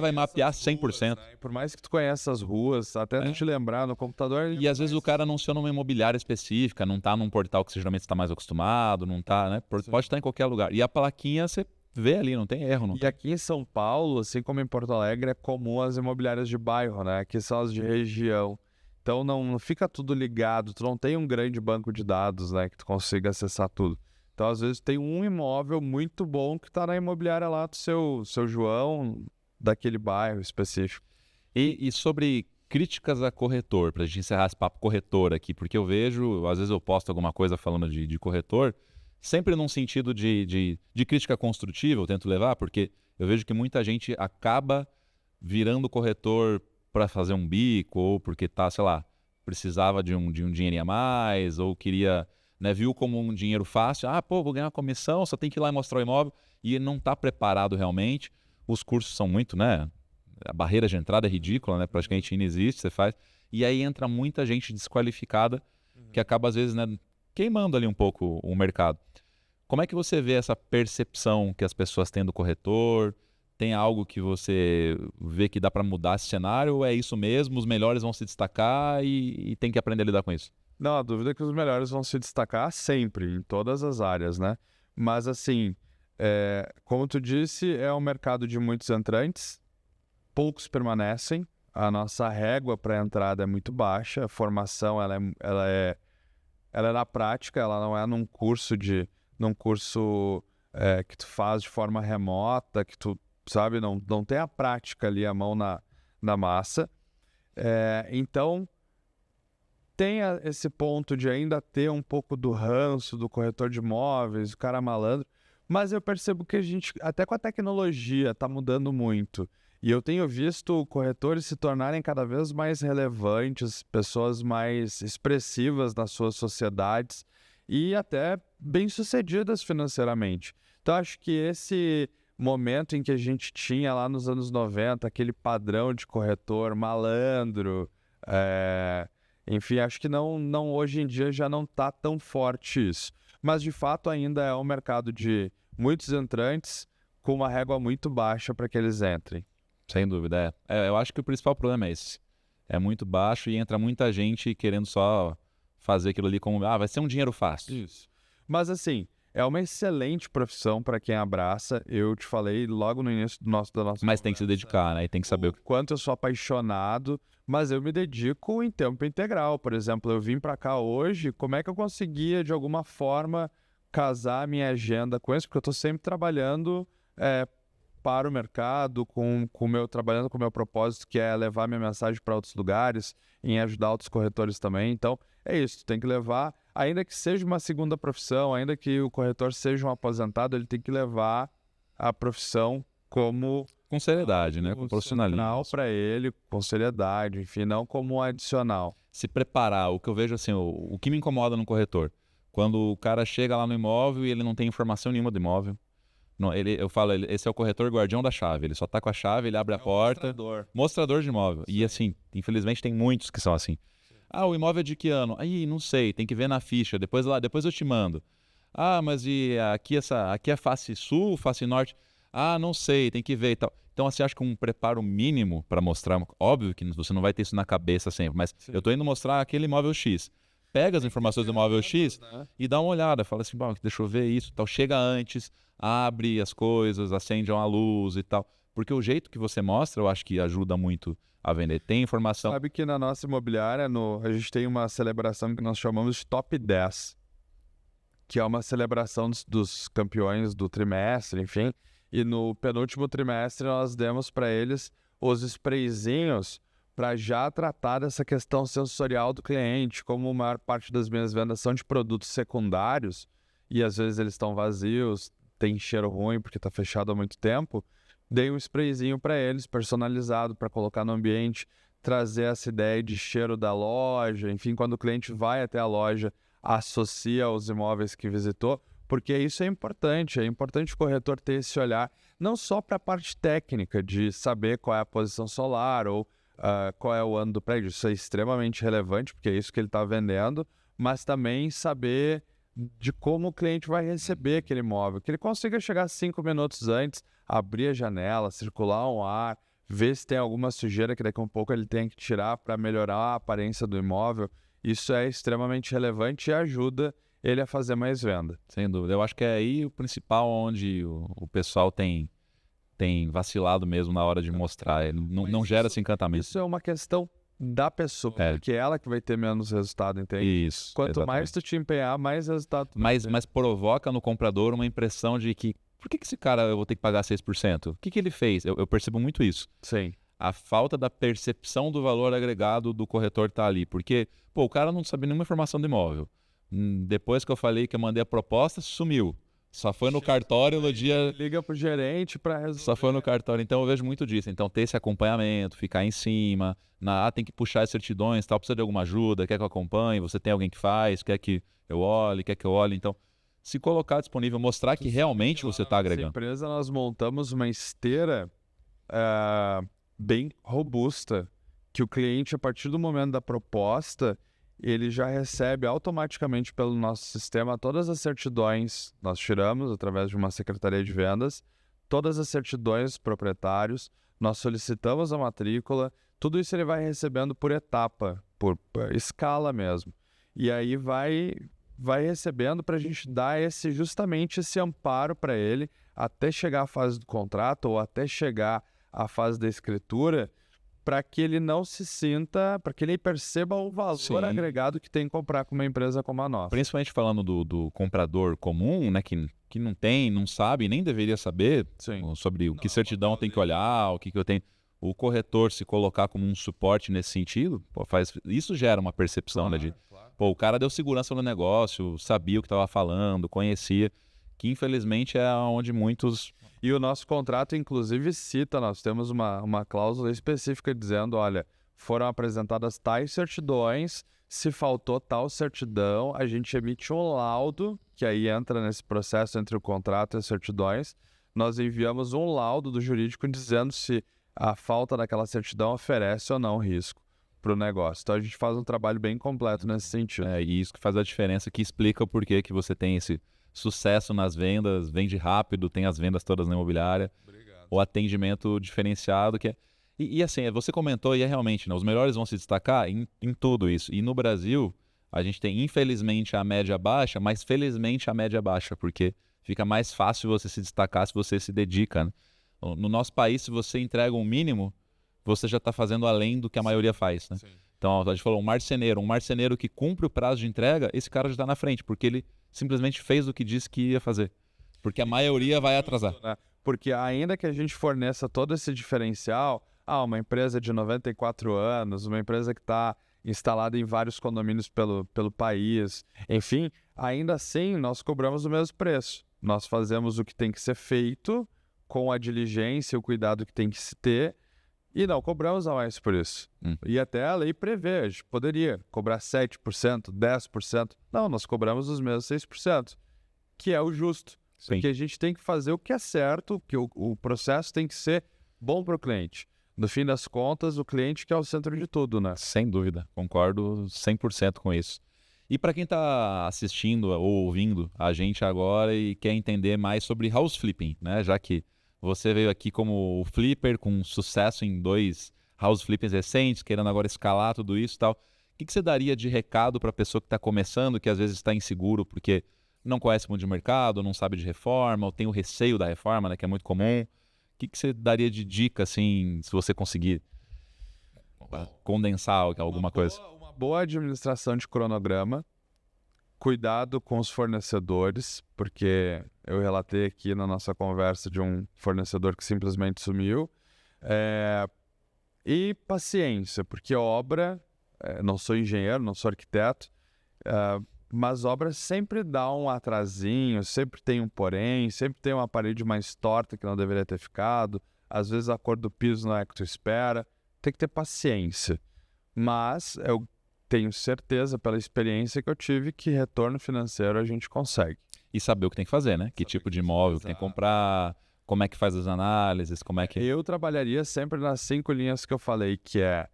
vai mapear 100%. Né? Por mais que tu conheça as ruas, até tu te lembrar no computador... E às vezes o cara anunciou numa imobiliária específica, não tá num portal que você geralmente está mais acostumado, não tá, né? Pode estar em qualquer lugar. E a plaquinha você vê ali, não tem erro. Não e aqui em São Paulo, assim como em Porto Alegre, é comum as imobiliárias de bairro, né? Que são as de região. Então não fica tudo ligado, tu não tem um grande banco de dados, né? Que tu consiga acessar tudo. Então, às vezes, tem um imóvel muito bom que está na imobiliária lá do seu João, daquele bairro específico. E sobre críticas a corretor, para a gente encerrar esse papo corretor aqui, porque eu vejo, às vezes eu posto alguma coisa falando de corretor, sempre num sentido de crítica construtiva, eu tento levar, porque eu vejo que muita gente acaba virando corretor para fazer um bico, ou porque tá, sei lá, precisava de um dinheirinho a mais, ou queria, né, viu como um dinheiro fácil, vou ganhar uma comissão, só tem que ir lá e mostrar o imóvel, e não está preparado realmente. Os cursos são muito, né, a barreira de entrada é ridícula, né, praticamente inexiste, você faz, e aí entra muita gente desqualificada, que acaba às vezes, né, queimando ali um pouco o mercado. Como é que você vê essa percepção que as pessoas têm do corretor? Tem algo que você vê que dá para mudar esse cenário? Ou é isso mesmo? Os melhores vão se destacar e tem que aprender a lidar com isso? Não, a dúvida é que os melhores vão se destacar sempre, em todas as áreas, né? Mas assim, como tu disse, é um mercado de muitos entrantes, poucos permanecem, a nossa régua para entrada é muito baixa, a formação ela é na prática, ela não é num curso que tu faz de forma remota, que tu sabe, não tem a prática ali, a mão na massa. Então, tem esse ponto de ainda ter um pouco do ranço do corretor de imóveis, o cara malandro, mas eu percebo que a gente, até com a tecnologia, está mudando muito. E eu tenho visto corretores se tornarem cada vez mais relevantes, pessoas mais expressivas nas suas sociedades e até bem-sucedidas financeiramente. Então, acho que esse momento em que a gente tinha lá nos anos 90, aquele padrão de corretor malandro, enfim, acho que não hoje em dia já não está tão forte isso. Mas, de fato, ainda é um mercado de muitos entrantes com uma régua muito baixa para que eles entrem. Sem dúvida, eu acho que o principal problema é esse. É muito baixo e entra muita gente querendo só fazer aquilo ali como, vai ser um dinheiro fácil. Isso. Mas, assim, é uma excelente profissão para quem abraça. Eu te falei logo no início da nossa Mas conversa, tem que se dedicar, né? E tem que saber o quanto eu sou apaixonado, mas eu me dedico em tempo integral. Por exemplo, eu vim para cá hoje, como é que eu conseguia, de alguma forma, casar a minha agenda com isso? Porque eu estou sempre trabalhando para o mercado, trabalhando com o meu propósito, que é levar minha mensagem para outros lugares, em ajudar outros corretores também. Então, é isso, tu tem que levar, ainda que seja uma segunda profissão, ainda que o corretor seja um aposentado, ele tem que levar a profissão como... Com seriedade, né? Com profissionalismo. Para ele, com seriedade, enfim, não como adicional. Se preparar, o que eu vejo assim, o que me incomoda no corretor, quando o cara chega lá no imóvel e ele não tem informação nenhuma do imóvel. Não, eu falo, esse é o corretor guardião da chave, ele só tá com a chave, ele abre a porta, mostrador de imóvel. Sim. E assim, infelizmente tem muitos que são assim. Ah, o imóvel é de que ano? Aí, não sei, tem que ver na ficha, depois eu te mando. Ah, mas e aqui é face sul, face norte? Ah, não sei, tem que ver e tal. Então, assim, acho que um preparo mínimo para mostrar, óbvio que você não vai ter isso na cabeça sempre, mas sim, eu tô indo mostrar aquele imóvel X. Pega as informações do imóvel X, né, e dá uma olhada, fala assim, bom, deixa eu ver isso, tal. Chega antes, abre as coisas, acende uma luz e tal. Porque o jeito que você mostra, eu acho que ajuda muito a vender. Tem informação. Sabe que na nossa imobiliária, a gente tem uma celebração que nós chamamos de Top 10, que é uma celebração dos campeões do trimestre, enfim. E no penúltimo trimestre nós demos para eles os sprayzinhos para já tratar dessa questão sensorial do cliente. Como a maior parte das minhas vendas são de produtos secundários e às vezes eles estão vazios, tem cheiro ruim porque está fechado há muito tempo, dei um sprayzinho para eles, personalizado, para colocar no ambiente, trazer essa ideia de cheiro da loja, enfim, quando o cliente vai até a loja, associa aos imóveis que visitou, porque isso é importante o corretor ter esse olhar, não só para a parte técnica, de saber qual é a posição solar ou qual é o ano do prédio, isso é extremamente relevante, porque é isso que ele está vendendo, mas também saber de como o cliente vai receber aquele imóvel, que ele consiga chegar 5 minutos antes, abrir a janela, circular um ar, ver se tem alguma sujeira que daqui a um pouco ele tem que tirar para melhorar a aparência do imóvel. Isso é extremamente relevante e ajuda ele a fazer mais venda. Sem dúvida. Eu acho que é aí o principal onde o pessoal tem vacilado mesmo na hora de mostrar. Não gera esse encantamento. Isso é uma questão da pessoa, porque é ela que vai ter menos resultado, entende? Isso. Quanto exatamente. mais tu te empenhar, mais resultado tu vai ter. Mas provoca no comprador uma impressão de que por que esse cara eu vou ter que pagar 6%? O que ele fez? Eu percebo muito isso. Sim. A falta da percepção do valor agregado do corretor tá ali. Porque, o cara não sabia nenhuma informação do imóvel. Depois que eu falei que eu mandei a proposta, sumiu. Só foi no cartório no dia... Liga pro gerente para resolver. Só foi no cartório. Então eu vejo muito disso. Então ter esse acompanhamento, ficar em cima, tem que puxar as certidões, tal, precisa de alguma ajuda, quer que eu acompanhe, você tem alguém que faz, quer que eu olhe, Então, se colocar disponível, mostrar que realmente você está agregando. Na empresa nós montamos uma esteira bem robusta, que o cliente, a partir do momento da proposta, ele já recebe automaticamente pelo nosso sistema todas as certidões. Nós tiramos através de uma secretaria de vendas, todas as certidões dos proprietários, nós solicitamos a matrícula, tudo isso ele vai recebendo por etapa, por escala mesmo. E aí vai recebendo para a gente dar justamente esse amparo para ele até chegar à fase do contrato ou até chegar à fase da escritura, para que ele não se sinta, para que ele perceba o valor agregado que tem em comprar com uma empresa como a nossa. Principalmente falando do comprador comum, né, que não tem, não sabe, nem deveria saber sobre o que certidão tem que olhar, o que eu tenho. O corretor se colocar como um suporte nesse sentido, isso gera uma percepção, né, o cara deu segurança no negócio, sabia o que estava falando, conhecia, que infelizmente é onde muitos... E o nosso contrato, inclusive, cita, nós temos uma cláusula específica dizendo, olha, foram apresentadas tais certidões, se faltou tal certidão, a gente emite um laudo, que aí entra nesse processo entre o contrato e as certidões, nós enviamos um laudo do jurídico dizendo se a falta daquela certidão oferece ou não risco para o negócio. Então a gente faz um trabalho bem completo nesse sentido. E isso que faz a diferença, que explica o porquê que você tem esse sucesso nas vendas, vende rápido, tem as vendas todas na imobiliária. Obrigado. O atendimento diferenciado, que é... E assim, você comentou, e é realmente, né, os melhores vão se destacar em tudo isso. E no Brasil, a gente tem, infelizmente, a média baixa, mas felizmente a média baixa, porque fica mais fácil você se destacar se você se dedica, né? No nosso país, se você entrega um mínimo, você já está fazendo além do que a maioria faz, né? Então, a gente falou, um marceneiro que cumpre o prazo de entrega, esse cara já está na frente, porque ele simplesmente fez o que disse que ia fazer. Porque a maioria vai atrasar. porque ainda que a gente forneça todo esse diferencial, uma empresa de 94 anos, uma empresa que está instalada em vários condomínios pelo país, enfim, ainda assim nós cobramos o mesmo preço. Nós fazemos o que tem que ser feito com a diligência, o cuidado que tem que se ter, e não cobramos a mais por isso. E até a lei prevê, a gente poderia cobrar 7%, 10%. Não, nós cobramos os mesmos 6%, que é o justo. Sim. Porque a gente tem que fazer o que é certo, que o processo tem que ser bom para o cliente. No fim das contas, o cliente que é o centro de tudo, né? Sem dúvida, concordo 100% com isso. E para quem está assistindo ou ouvindo a gente agora e quer entender mais sobre house flipping, né? Já que você veio aqui como o flipper com sucesso em 2 house flippings recentes, querendo agora escalar tudo isso e tal. O que você daria de recado para a pessoa que está começando, que às vezes está inseguro porque não conhece muito de mercado, não sabe de reforma, ou tem o receio da reforma, né, que é muito comum? O que você daria de dica, assim, se você conseguir condensar alguma coisa? Uma boa administração de cronograma, cuidado com os fornecedores, porque eu relatei aqui na nossa conversa de um fornecedor que simplesmente sumiu, e paciência, porque obra, não sou engenheiro, não sou arquiteto, mas obra sempre dá um atrasinho, sempre tem um porém, sempre tem uma parede mais torta que não deveria ter ficado, às vezes a cor do piso não é que tu espera, tem que ter paciência. Mas eu tenho certeza, pela experiência que eu tive, que retorno financeiro a gente consegue. E saber o que tem que fazer, né? Que tipo de imóvel tem que comprar, como é que faz as análises, como é que... Eu trabalharia sempre nas 5 linhas que eu falei, que é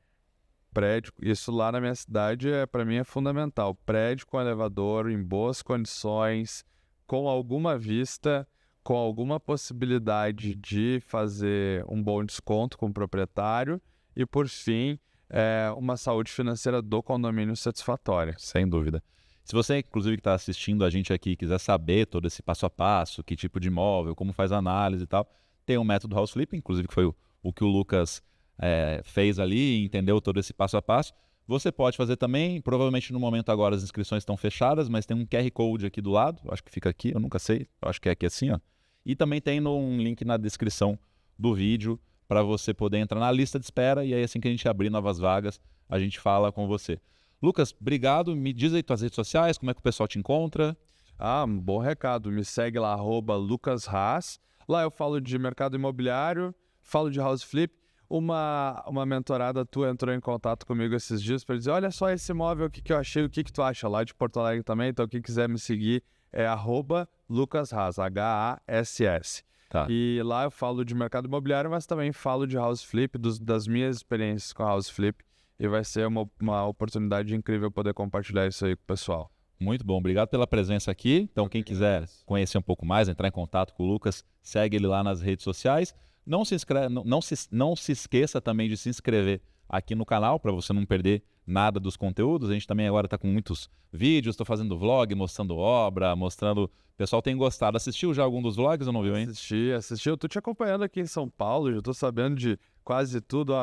prédio, isso lá na minha cidade, para mim é fundamental. Prédio com elevador, em boas condições, com alguma vista, com alguma possibilidade de fazer um bom desconto com o proprietário e, por fim, uma saúde financeira do condomínio satisfatória. Sem dúvida. Se você, inclusive, que está assistindo a gente aqui, quiser saber todo esse passo a passo, que tipo de imóvel, como faz a análise e tal, tem um método house flipping, inclusive que foi o que o Lucas fez ali e entendeu todo esse passo a passo. Você pode fazer também, provavelmente no momento agora as inscrições estão fechadas, mas tem um QR Code aqui do lado, acho que fica aqui, eu nunca sei, eu acho que é aqui assim, ó. E também tem um link na descrição do vídeo para você poder entrar na lista de espera e aí assim que a gente abrir novas vagas, a gente fala com você. Lucas, obrigado, me diz aí tuas redes sociais, como é que o pessoal te encontra? Um bom recado, me segue lá, @lucashaas, lá eu falo de mercado imobiliário, falo de house flip. Uma mentorada tua entrou em contato comigo esses dias para dizer, olha só esse imóvel aqui que eu achei, o que tu acha? Lá de Porto Alegre também, então quem quiser me seguir é @lucashaas, HASS. Tá. E lá eu falo de mercado imobiliário, mas também falo de house flip, das minhas experiências com house flip, e vai ser uma oportunidade incrível poder compartilhar isso aí com o pessoal. Muito bom, obrigado pela presença aqui. Então quem quiser conhecer um pouco mais, entrar em contato com o Lucas, segue ele lá nas redes sociais. Não se esqueça também de se inscrever aqui no canal para você não perder nada dos conteúdos. A gente também agora está com muitos vídeos, estou fazendo vlog, mostrando obra, mostrando... O pessoal tem gostado. Assistiu já algum dos vlogs ou não viu, hein? Assisti. Eu tô te acompanhando aqui em São Paulo, já tô sabendo de quase tudo.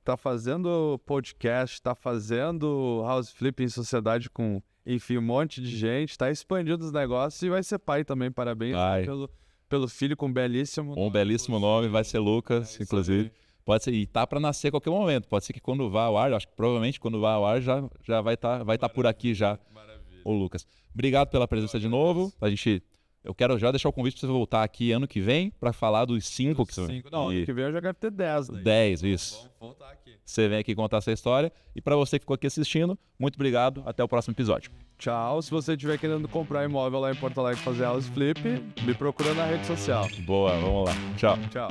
Tá fazendo podcast, tá fazendo house flip em sociedade com, enfim, um monte de gente, tá expandindo os negócios e vai ser pai também. Parabéns pelo filho com um belíssimo nome. Um belíssimo nome, vai ser Lucas, inclusive. Pode ser, e tá para nascer a qualquer momento. Pode ser que quando vá ao ar, acho que provavelmente quando vá ao ar já vai tá por aqui já. Maravilha. O Lucas. Obrigado pela presença de novo. Eu quero já deixar o convite para você voltar aqui ano que vem para falar dos 5 que você... Não, ano que vem eu já quero ter 10. 10, isso. Vamos voltar aqui. Você vem aqui contar essa história. E para você que ficou aqui assistindo, muito obrigado. Até o próximo episódio. Tchau. Se você estiver querendo comprar imóvel lá em Porto Alegre fazer house flip, me procura na rede social. Boa, vamos lá. Tchau. Tchau.